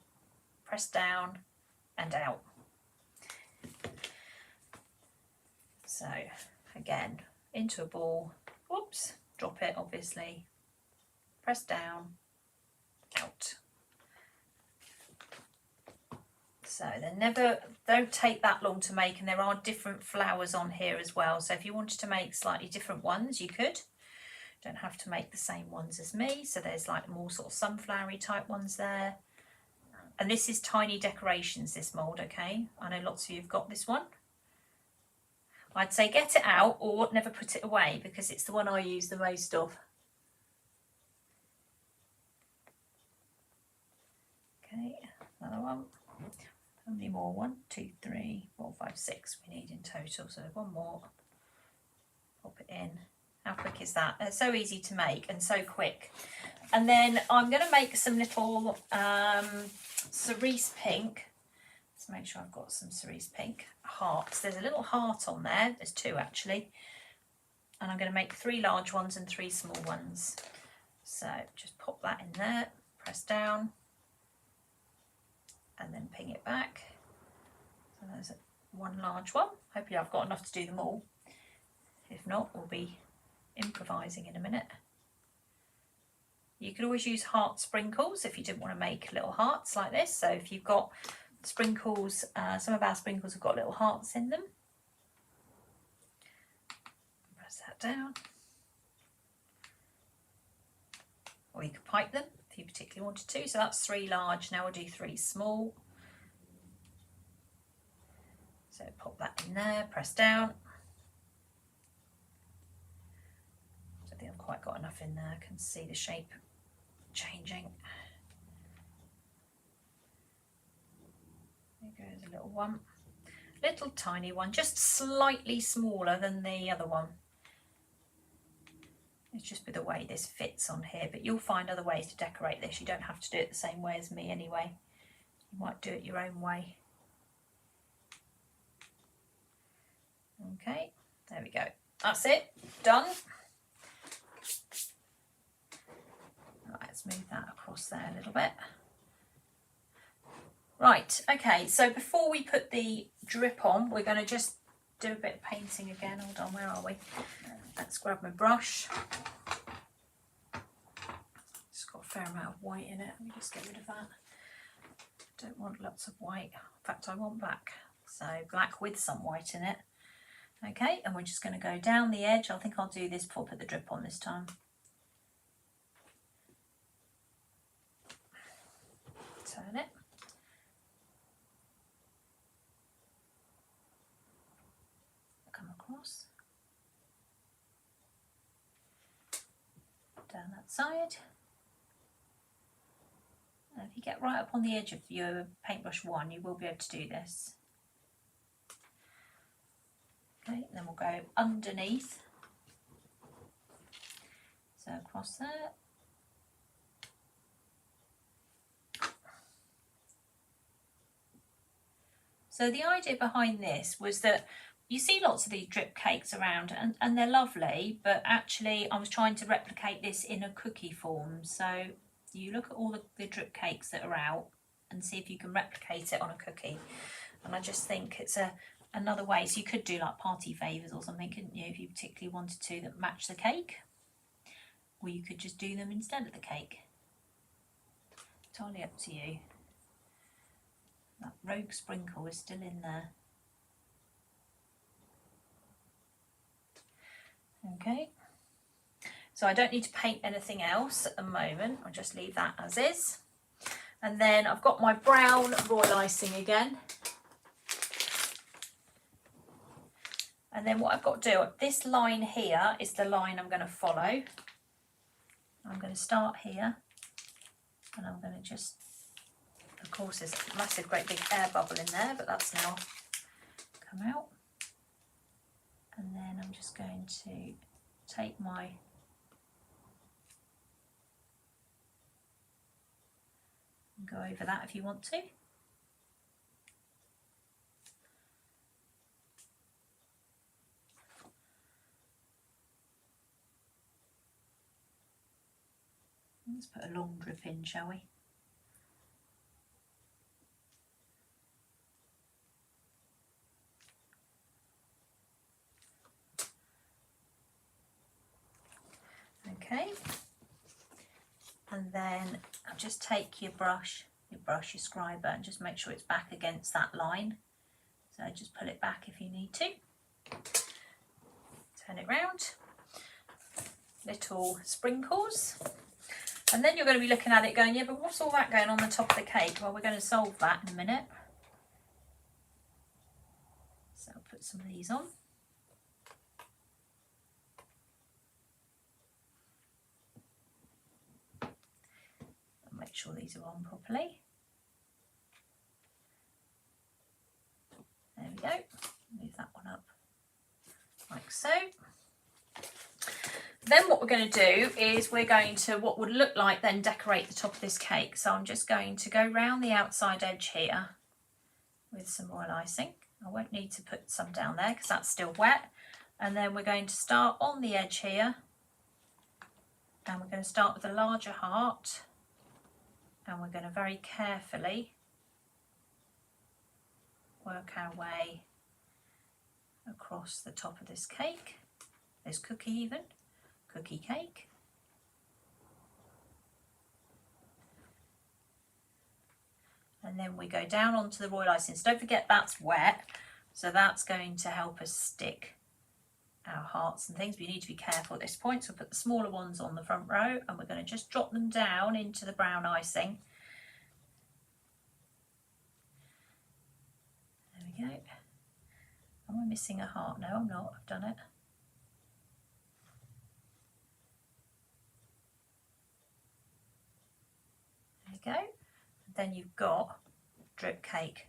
press down and out. So again, into a ball, whoops, drop it obviously, press down, out. So don't take that long to make, and there are different flowers on here as well. So if you wanted to make slightly different ones, you could. Don't have to make the same ones as me. So there's like more sort of sunflowery type ones there. And this is Tiny Decorations, this mould, okay? I know lots of you have got this one. I'd say get it out or never put it away, because it's the one I use the most of. Okay, another one. How many more? 1, 2, 3, 4, 5, 6 we need in total. So one more. Pop it in. How quick is that? They're so easy to make and so quick. And then I'm going to make some little cerise pink. Let's make sure I've got some cerise pink hearts. There's a little heart on there. There's 2 actually. And I'm going to make 3 large ones and 3 small ones. So just pop that in there, press down, and then ping it back. So there's one large one. Hopefully I've got enough to do them all. If not, we'll be improvising in a minute. You could always use heart sprinkles if you didn't want to make little hearts like this. So if you've got sprinkles, some of our sprinkles have got little hearts in them. Press that down. Or you could pipe them if you particularly wanted to. So that's 3 large. Now we'll do 3 small. So pop that in there, press down. I think I've quite got enough in there. I can see the shape changing. There goes a little one. Little tiny one, just slightly smaller than the other one. It's just with the way this fits on here, but you'll find other ways to decorate this. You don't have to do it the same way as me anyway. You might do it your own way. Okay, there we go. That's it, done. Right, let's move that across there a little bit. Right, okay, so before we put the drip on, we're going to just do a bit of painting again. Hold on, where are we? Let's grab my brush. It's got a fair amount of white in it. Let me just get rid of that. Don't want lots of white. In fact, I want black. So black with some white in it. Okay, and we're just going to go down the edge. I think I'll do this before I put the drip on this time. Turn it. Come across. Down that side. And if you get right up on the edge of your paintbrush 1, you will be able to do this. Okay, then we'll go underneath. So across there. So the idea behind this was that you see lots of these drip cakes around and they're lovely, but actually I was trying to replicate this in a cookie form. So you look at all the drip cakes that are out and see if you can replicate it on a cookie. And I just think it's another way. So you could do like party favours or something, couldn't you, if you particularly wanted to, that match the cake. Or you could just do them instead of the cake. Entirely up to you. That rogue sprinkle is still in there. Okay, so I don't need to paint anything else at the moment. I'll just leave that as is. And then I've got my brown royal icing again. And then what I've got to do, this line here is the line I'm going to follow. I'm going to start here and I'm going to just, of course there's a massive great big air bubble in there, but that's now come out. And then I'm just going to take my and go over that if you want to. Let's put a long drip in, shall we? Okay, and then I'll just take your brush, your scriber, and just make sure it's back against that line. So just pull it back if you need to. Turn it round. Little sprinkles. And then you're going to be looking at it going, yeah, but what's all that going on the top of the cake? Well, we're going to solve that in a minute. So I'll put some of these on. And make sure these are on properly. There we go. Move that one up like so. Then what we're going to do is we're going to, what would look like then, decorate the top of this cake. So I'm just going to go round the outside edge here with some royal icing. I won't need to put some down there because that's still wet. And then we're going to start on the edge here. And we're going to start with a larger heart. And we're going to very carefully work our way across the top of this cake, this cookie even. Cookie cake. And then we go down onto the royal icing. So don't forget that's wet, so that's going to help us stick our hearts and things. But you need to be careful at this point. So we'll put the smaller ones on the front row and we're going to just drop them down into the brown icing. There we go. Am I missing a heart? No, I'm not. I've done it. Go. Then you've got drip cake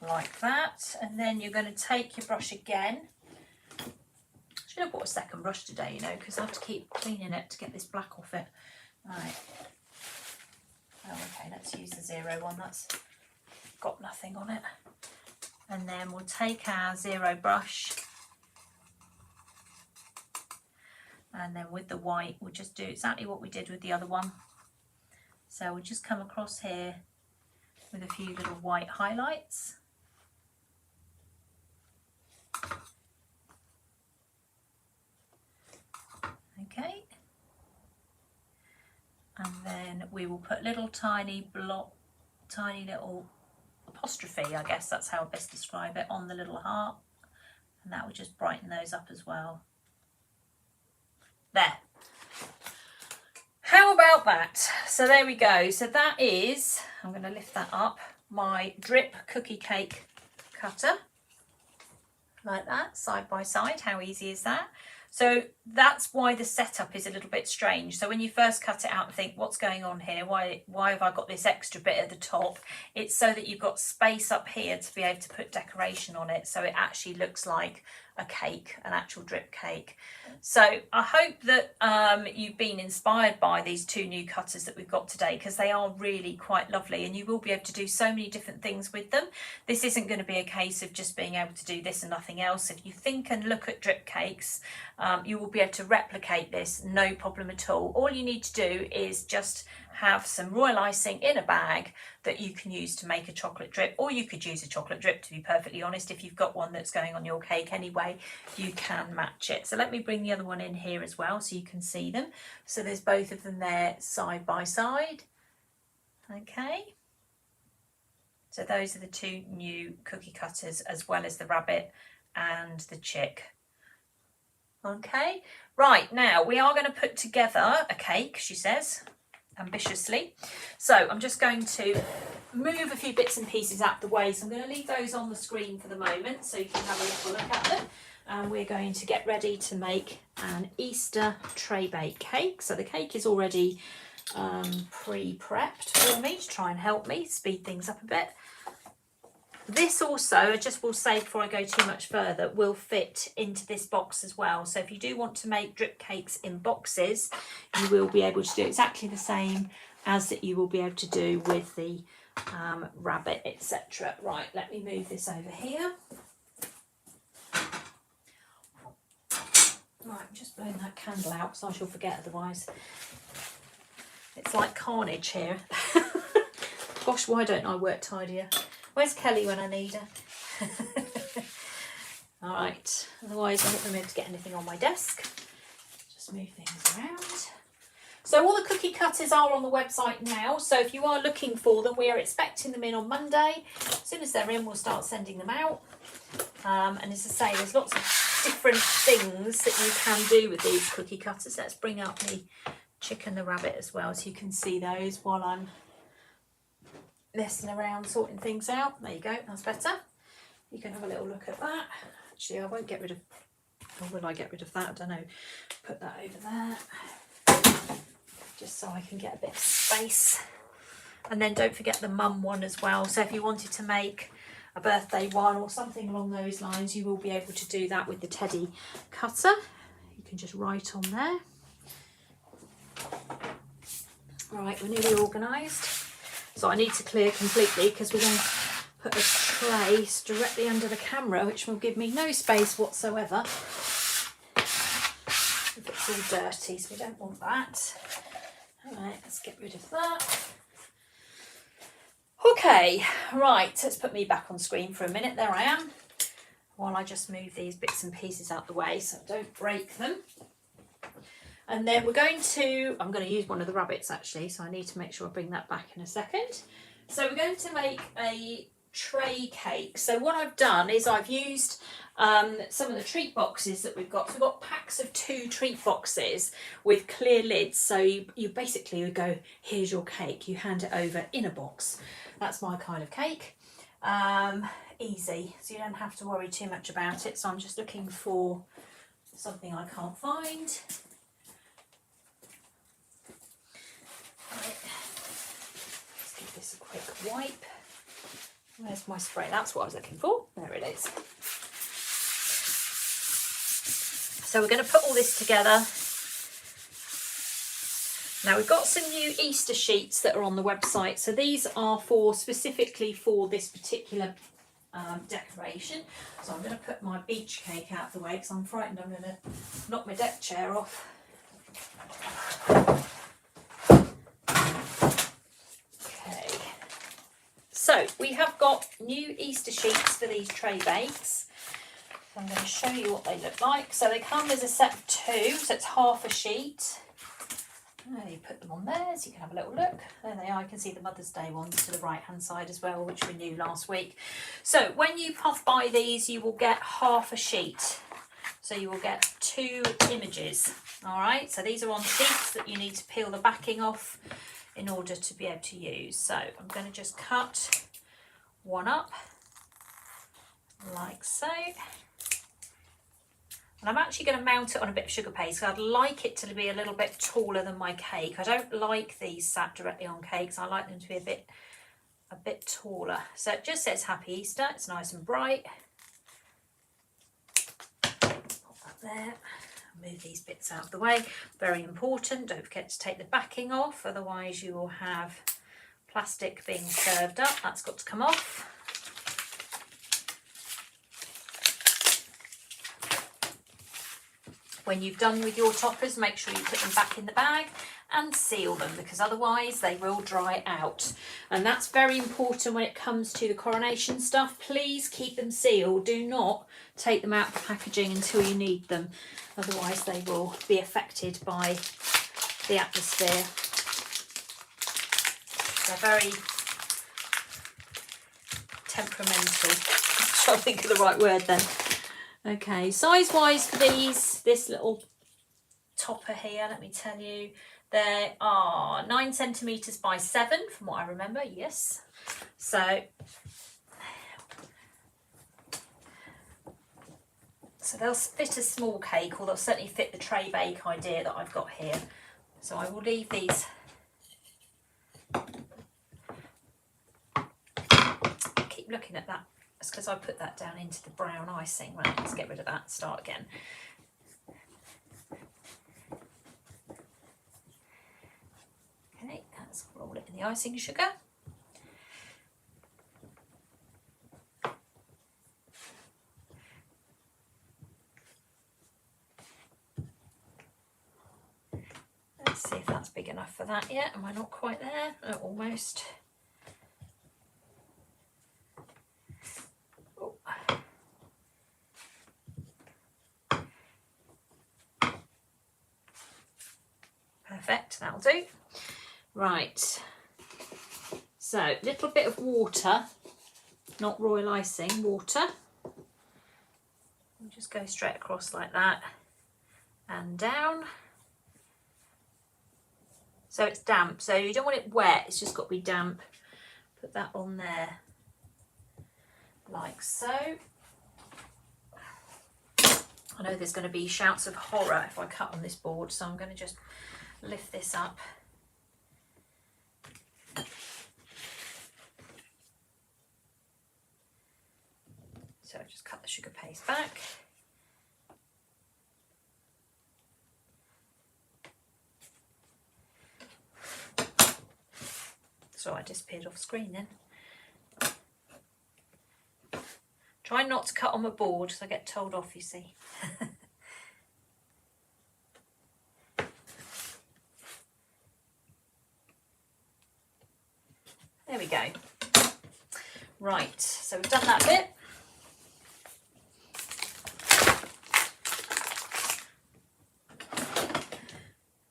like that, and then you're going to take your brush again. I should have bought a second brush today, you know, because I have to keep cleaning it to get this black off it. Right. Oh, okay, let's use the 0 one. That's got nothing on it. And then we'll take our 0 brush, and then with the white we'll just do exactly what we did with the other one. So we'll just come across here with a few little white highlights. Okay. And then we will put little tiny little apostrophe, I guess that's how I best describe it, on the little heart. And that will just brighten those up as well. There. How about that? So there we go. So that is, I'm going to lift that up, my drip cookie cake cutter. Like that, side by side. How easy is that? So that's why the setup is a little bit strange. So when you first cut it out and think, what's going on here? Why have I got this extra bit at the top? It's so that you've got space up here to be able to put decoration on it. So it actually looks like a cake, an actual drip cake. So I hope that you've been inspired by these 2 new cutters that we've got today, because they are really quite lovely and you will be able to do so many different things with them. This isn't going to be a case of just being able to do this and nothing else. If you think and look at drip cakes, you will be able to replicate this, no problem at all. All you need to do is just have some royal icing in a bag that you can use to make a chocolate drip, or you could use a chocolate drip, to be perfectly honest. If you've got one that's going on your cake anyway, you can match it. So let me bring the other one in here as well so you can see them. So there's both of them there side by side. Okay. So those are the 2 new cookie cutters, as well as the rabbit and the chick. Okay, right, now we are going to put together a cake, she says, ambitiously. So I'm just going to move a few bits and pieces out of the way. So I'm going to leave those on the screen for the moment so you can have a little look at them. And we're going to get ready to make an Easter tray bake cake. So the cake is already pre-prepped for me to try and help me speed things up a bit. This also, I just will say before I go too much further, will fit into this box as well. So if you do want to make drip cakes in boxes, you will be able to do exactly the same as that you will be able to do with the rabbit, etc. Right, let me move this over here. Right, I'm just blowing that candle out so I shall forget otherwise. It's like carnage here. Gosh, why don't I work tidier? Where's Kelly when I need her? All right, otherwise I won't be able to get anything on my desk. Just move things around. So all the cookie cutters are on the website now. So if you are looking for them, we are expecting them in on Monday. As soon as they're in, we'll start sending them out. And as I say, there's lots of different things that you can do with these cookie cutters. Let's bring up the chicken, the rabbit as well, so you can see those while I'm messing around, sorting things out. There you go, that's better. You can have a little look at that. Actually, I won't get rid of, or will I get rid of that? I don't know. Put that over there, just so I can get a bit of space. And then don't forget the mum one as well. So if you wanted to make a birthday one or something along those lines, you will be able to do that with the teddy cutter. You can just write on there. Right, we're nearly organised. So I need to clear completely because we're going to put a tray directly under the camera, which will give me no space whatsoever if it's all dirty, so we don't want that. All right, let's get rid of that. Okay, right, let's put me back on screen for a minute. There I am, while I just move these bits and pieces out the way so I don't break them. And then we're going to, I'm going to use one of the rabbits actually, so I need to make sure I bring that back in a second. So we're going to make a tray cake. So what I've done is I've used some of the treat boxes that we've got. So we've got packs of 2 treat boxes with clear lids. So you basically would go, here's your cake. You hand it over in a box. That's my kind of cake. Easy, so you don't have to worry too much about it. So I'm just looking for something I can't find. Right. Let's give this a quick wipe. Where's my spray? That's what I was looking for. There it is. So we're going to put all this together. Now we've got some new Easter sheets that are on the website. So these are specifically for this particular decoration. So I'm going to put my beach cake out of the way because I'm frightened I'm going to knock my deck chair off. So we have got new Easter sheets for these tray bakes. So I'm going to show you what they look like. So they come as a set of 2, so it's half a sheet. And you put them on there so you can have a little look. There they are. You can see the Mother's Day ones to the right hand side as well, which we knew last week. So when you buy these, you will get half a sheet. So you will get 2 images. All right, so these are on sheets that you need to peel the backing off in order to be able to use. So I'm going to just cut one up like so. And I'm actually going to mount it on a bit of sugar paste. I'd like it to be a little bit taller than my cake. I don't like these sat directly on cakes. I like them to be a bit taller. So it just says Happy Easter. It's nice and bright. Put that there. Move these bits out of the way. Very important, don't forget to take the backing off, otherwise you will have plastic being served up. That's got to come off. When you've done with your toppers, make sure you put them back in the bag and seal them, because otherwise they will dry out. And that's very important when it comes to the coronation stuff. Please keep them sealed. Do not take them out of the packaging until you need them. Otherwise they will be affected by the atmosphere. They're very temperamental. I'm trying to think of the right word then. Okay, size wise for these, this little topper here, let me tell you, they are 9 centimetres by 7 from what I remember, yes. So they'll fit a small cake, or they'll certainly fit the tray bake idea that I've got here. So I will leave these. Keep looking at that. It's because I put that down into the brown icing. Right, let's get rid of that, start again. Okay, let's roll it in the icing sugar. Let's see if that's that's big enough for that yet. Am I not quite there? Oh, almost. Oh. Perfect, that'll do. Right, so little bit of water, not royal icing, water. We'll just go straight across like that and down. So it's damp, so you don't want it wet, it's just got to be damp. Put that on there like so. I know there's going to be shouts of horror if I cut on this board, so I'm going to just lift this up. So just cut the sugar paste back. So I disappeared off screen then. Try not to cut on my board because I get told off, you see. There we go. Right, so we've done that bit.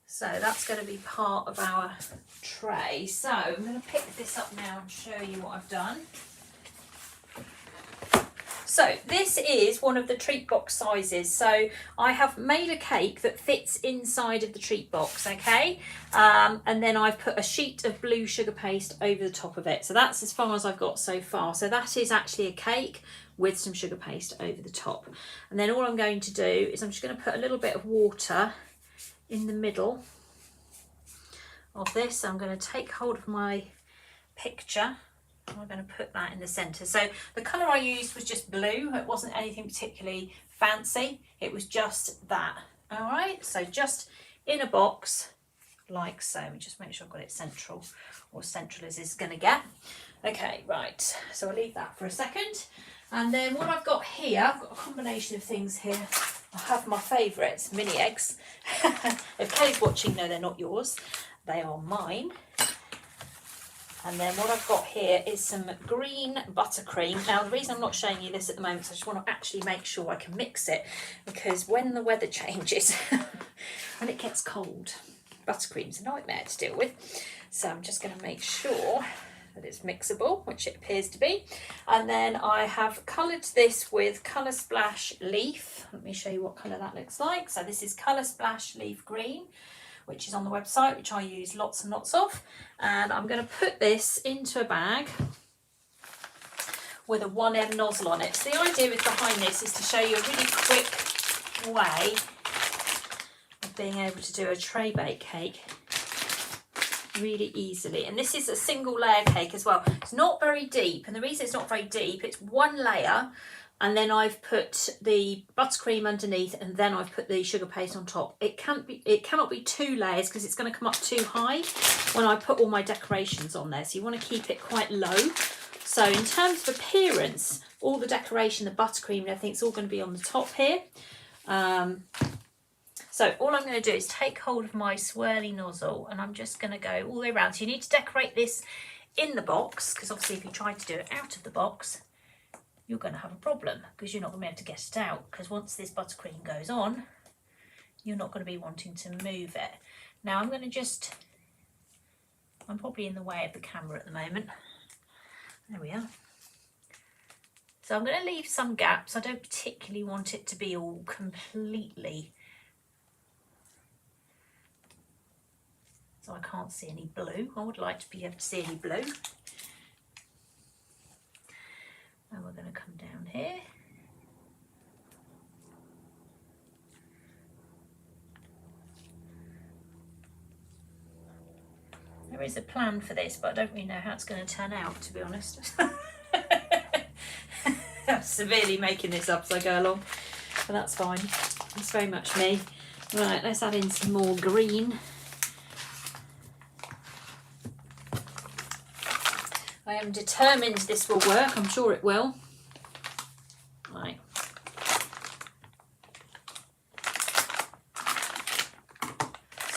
So that's going to be part of our tray. So I'm going to pick this up now and show you what I've done. So this is one of the treat box sizes. So I have made a cake that fits inside of the treat box, okay? And then I've put a sheet of blue sugar paste over the top of it. So that's as far as I've got so far. So that is actually a cake with some sugar paste over the top. And then all I'm going to do is I'm just going to put a little bit of water in the middle of this. I'm going to take hold of my picture. I'm going to put that in the centre. So the colour I used was just blue. It wasn't anything particularly fancy. It was just that. All right, so just in a box like so. Let me just make sure I've got it central, or central as it's going to get. Okay, right. So I'll leave that for a second. And then what I've got here, I've got a combination of things here. I have my favourites, mini eggs. If Kelly's watching, no, they're not yours. They are mine. And then what I've got here is some green buttercream. Now, the reason I'm not showing you this at the moment is I just want to actually make sure I can mix it, because when the weather changes and it gets cold, buttercream's a nightmare to deal with. So I'm just going to make sure that it's mixable, which it appears to be. And then I have coloured this with Colour Splash Leaf. Let me show you what colour that looks like. So this is Colour Splash Leaf Green, which is on the website, which I use lots and lots of. And I'm going to put this into a bag with a 1M nozzle on it. So the idea behind this is to show you a really quick way of being able to do a tray bake cake really easily. And this is a single layer cake as well. It's not very deep, and the reason it's not very deep, it's one layer, and then I've put the buttercream underneath, and then I've put the sugar paste on top. It cannot be 2 layers because it's going to come up too high when I put all my decorations on there. So you want to keep it quite low. So in terms of appearance, all the decoration, the buttercream and everything, it's all going to be on the top here. So all I'm going to do is take hold of my swirly nozzle, and I'm just going to go all the way around. So you need to decorate this in the box, because obviously if you try to do it out of the box, you're going to have a problem, because you're not going to be able to get it out, because once this buttercream goes on, you're not going to be wanting to move it. Now I'm probably in the way of the camera at the moment. There we are. So I'm going to leave some gaps. I don't particularly want it to be all completely, so I can't see any blue. I would like to be able to see any blue. And we're going to come down here. There is a plan for this, but I don't really know how it's going to turn out, to be honest. I'm severely making this up as I go along, but that's fine. It's very much me. Right, let's add in some more green. I am determined this will work. I'm sure it will. Right.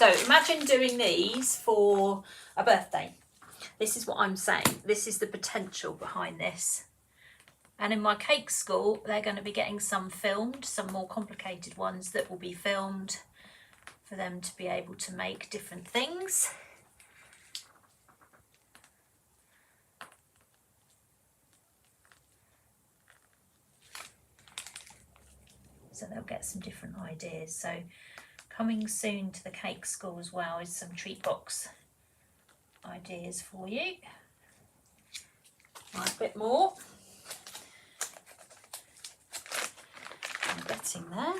So imagine doing these for a birthday. This is what I'm saying. This is the potential behind this. And in my cake school, they're going to be getting some filmed, some more complicated ones that will be filmed for them to be able to make different things. So they'll get some different ideas. So coming soon to the cake school as well is some treat box ideas for you. Right, a bit more. I'm getting there.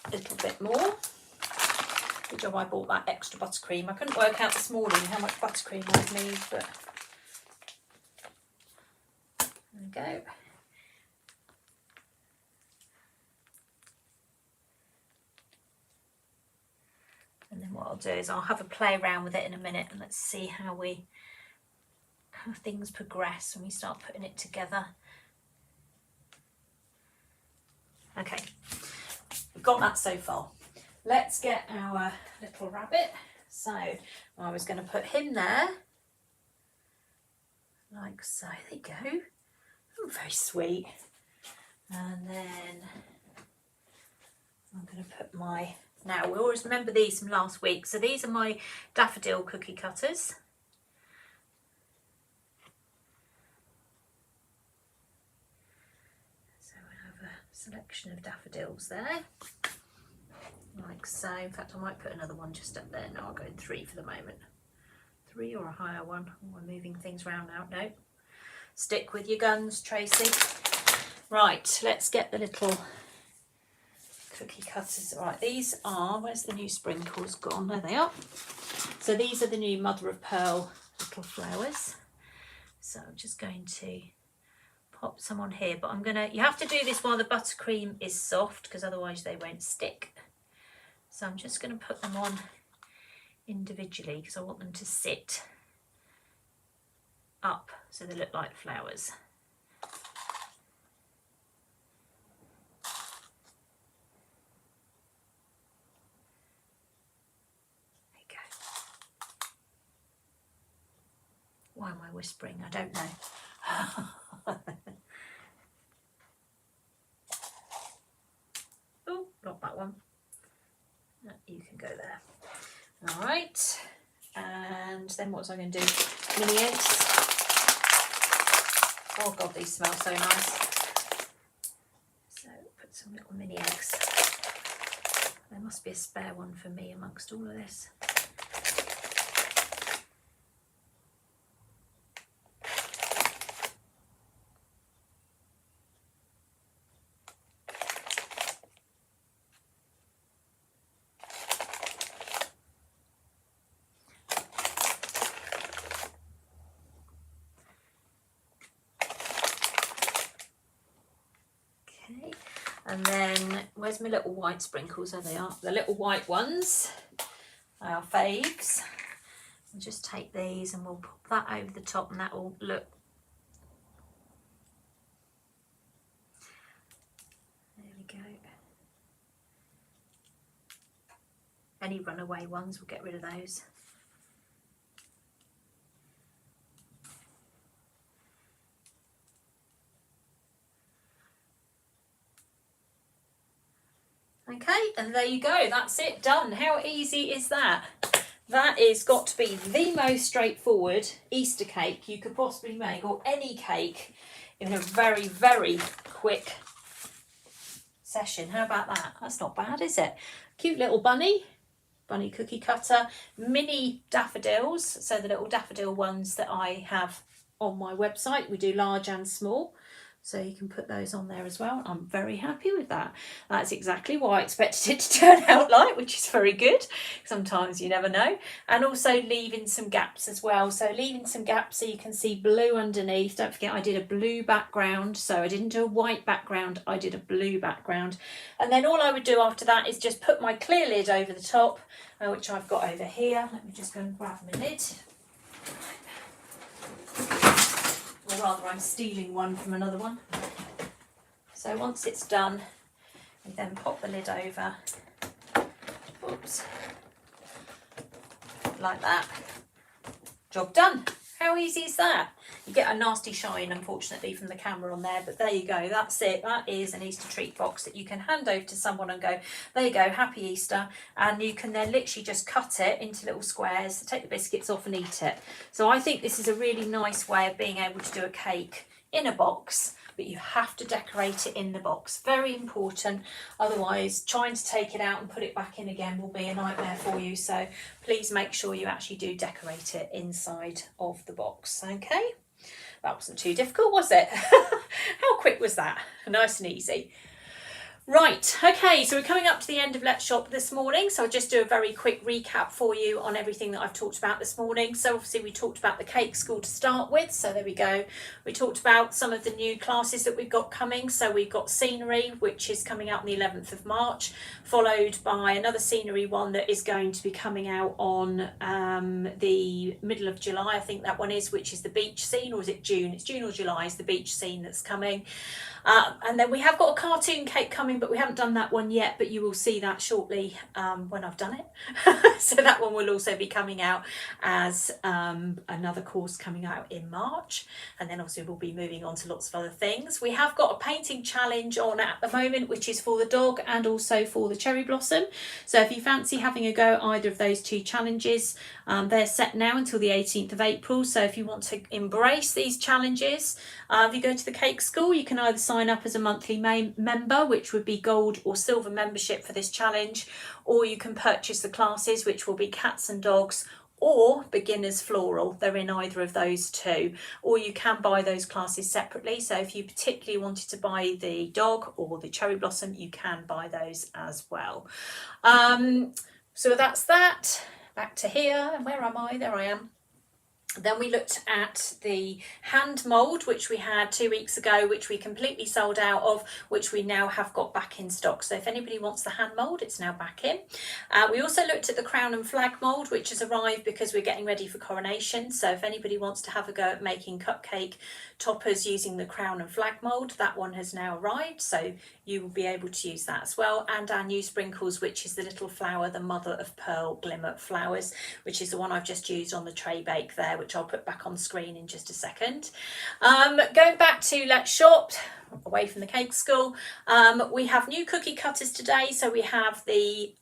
A little bit more. Good job I bought that extra buttercream. I couldn't work out this morning how much buttercream I'd need, but there we go. And then what I'll do is I'll have a play around with it in a minute, and let's see how things progress when we start putting it together. Okay, we've got that so far. Let's get our little rabbit. So I was going to put him there, like so. There you go. Oh, very sweet. And then I'm going to put my... Now, we always remember these from last week. So these are my daffodil cookie cutters. So I have a selection of daffodils there, like so. In fact, I might put another one just up there. No, I'll go in 3 for the moment. 3 or a higher one. Oh, we're moving things around now. No. Stick with your guns, Tracy. Right, let's get the little cookie cutters. Right, these are, where's the new sprinkles gone? There they are. So these are the new mother of pearl little flowers. So I'm just going to pop some on here, but you have to do this while the buttercream is soft, because otherwise they won't stick. So I'm just going to put them on individually because I want them to sit up so they look like flowers. Why am I whispering? I don't know. Oh, not that one. No, you can go there. All right. And then what was I going to do? Mini eggs. Oh God, these smell so nice. So put some little mini eggs. There must be a spare one for me amongst all of this. And then, where's my little white sprinkles? There they are. The little white ones, our faves. We'll just take these and we'll pop that over the top, and that will look. There we go. Any runaway ones, we'll get rid of those. Okay, and there you go, that's it, done. How easy is that? That is got to be the most straightforward Easter cake you could possibly make, or any cake, in a very, very quick session. How about that? That's not bad, is it? Cute little bunny cookie cutter, mini daffodils, so the little daffodil ones that I have on my website. We do large and small. So you can put those on there as well. I'm very happy with that. That's exactly what I expected it to turn out like, which is very good. Sometimes you never know. And also leaving some gaps as well. So leaving some gaps so you can see blue underneath. Don't forget I did a blue background. So I didn't do a white background, I did a blue background. And then all I would do after that is just put my clear lid over the top, which I've got over here. Let me just go and grab my lid. Or rather, I'm stealing one from another one. So once it's done, we then pop the lid over, Oops. Like that. Job done. How easy is that? You get a nasty shine, unfortunately, from the camera on there, but there you go. That's it. That is an Easter treat box that you can hand over to someone and go, there you go, happy Easter. And you can then literally just cut it into little squares, take the biscuits off and eat it. So I think this is a really nice way of being able to do a cake in a box, but you have to decorate it in the box. Very important. Otherwise, trying to take it out and put it back in again will be a nightmare for you. So please make sure you actually do decorate it inside of the box. Okay, that wasn't too difficult, was it? How quick was that? Nice and easy. Right, okay, so we're coming up to the end of Let's Shop this morning, so I'll just do a very quick recap for you on everything that I've talked about this morning. So obviously we talked about the cake school to start with, so there we go. We talked about some of the new classes that we've got coming, so we've got scenery, which is coming out on the 11th of March, followed by another scenery one that is going to be coming out on the middle of July, I think that one is, which is the beach scene, or is it June? It's June or July is the beach scene that's coming. And then we have got a cartoon cake coming, but we haven't done that one yet, but you will see that shortly when I've done it. So that one will also be coming out as another course coming out in March. And then obviously we'll be moving on to lots of other things. We have got a painting challenge on at the moment, which is for the dog and also for the cherry blossom. So if you fancy having a go at either of those two challenges, they're set now until the 18th of April. So if you want to embrace these challenges, if you go to the cake school, you can either sign up as a monthly member, which would be gold or silver membership for this challenge, or you can purchase the classes, which will be cats and dogs or beginners floral. They're in either of those two, or you can buy those classes separately. So if you particularly wanted to buy the dog or the cherry blossom, you can buy those as well. So that's that. Back to here, and where am I? There I am. Then we looked at the hand mould, which we had 2 weeks ago, which we completely sold out of, which we now have got back in stock. So if anybody wants the hand mould, it's now back in. We also looked at the crown and flag mould, which has arrived because we're getting ready for coronation. So if anybody wants to have a go at making cupcake toppers using the crown and flag mould, that one has now arrived. So you will be able to use that as well. And our new sprinkles, which is the little flower, the mother of pearl glimmer flowers, which is the one I've just used on the tray bake there, which I'll put back on screen in just a second. Going back to Let's Shop, away from the cake school, we have new cookie cutters today. So we have the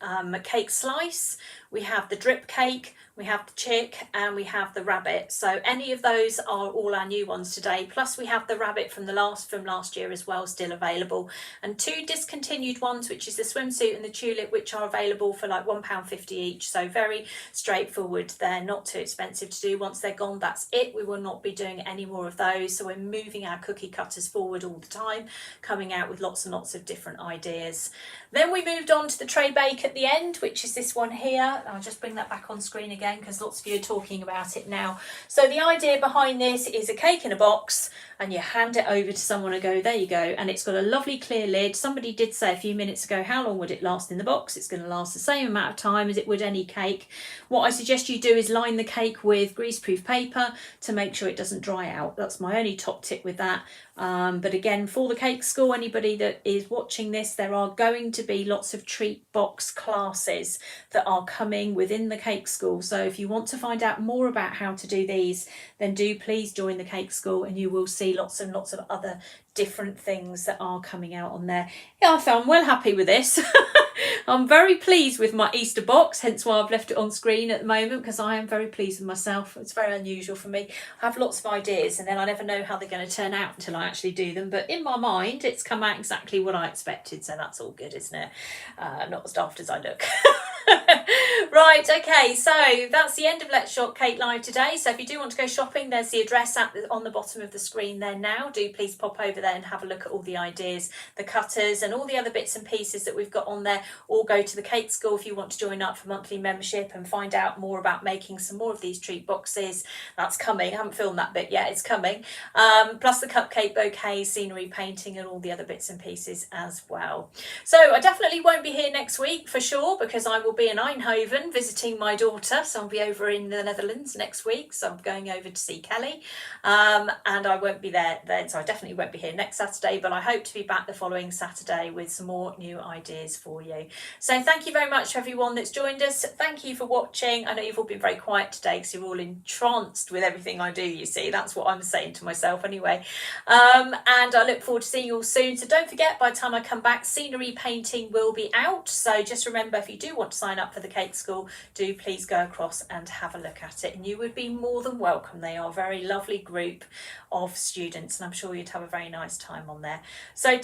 cake slice, we have the drip cake, we have the chick, and we have the rabbit. So any of those are all our new ones today. Plus we have the rabbit from last year as well, still available, and 2 discontinued ones, which is the swimsuit and the tulip, which are available for like £1.50 each. So very straightforward. They're not too expensive to do. Once they're gone, that's it. We will not be doing any more of those. So we're moving our cookie cutters forward all the time, coming out with lots and lots of different ideas. Then we moved on to the tray bake at the end, which is this one here. I'll just bring that back on screen again because lots of you are talking about it now. So the idea behind this is a cake in a box, and you hand it over to someone and go, there you go. And it's got a lovely clear lid. Somebody did say a few minutes ago, how long would it last in the box? It's going to last the same amount of time as it would any cake. What I suggest you do is line the cake with greaseproof paper to make sure it doesn't dry out. That's my only top tip with that. But again, for the cake school, anybody that is watching this, there are going to be lots of treat box classes that are coming within the cake school. So if you want to find out more about how to do these, then do please join the cake school, and you will see lots and lots of other different things that are coming out on there. Yeah, I'm well happy with this. I'm very pleased with my Easter box, hence why I've left it on screen at the moment, because I am very pleased with myself. It's very unusual for me. I have lots of ideas and then I never know how they're going to turn out until I actually do them. But in my mind, it's come out exactly what I expected. So that's all good, isn't it? Not as daft as I look. Right, okay, so that's the end of Let's Shop Cake Live today. So if you do want to go shopping, there's the address on the bottom of the screen there now. Do please pop over there and have a look at all the ideas, the cutters and all the other bits and pieces that we've got on there. Or go to the cake school if you want to join up for monthly membership and find out more about making some more of these treat boxes. That's coming. I haven't filmed that bit yet, it's coming. Plus the cupcake bouquets, scenery painting and all the other bits and pieces as well. So I definitely won't be here next week for sure, because I will be in Eindhoven visiting my daughter. So I'll be over in the Netherlands next week. So I'm going over to see Kelly, and I won't be there then. So I definitely won't be here next Saturday, but I hope to be back the following Saturday with some more new ideas for you. you. So thank you very much to everyone that's joined us. Thank you for watching. I know you've all been very quiet today because you're all entranced with everything I do, you see. That's what I'm saying to myself anyway. And I look forward to seeing you all soon. So don't forget, by the time I come back, scenery painting will be out. So just remember, if you do want to sign up for the Cake School, do please go across and have a look at it. And you would be more than welcome. They are a very lovely group of students, and I'm sure you'd have a very nice time on there. So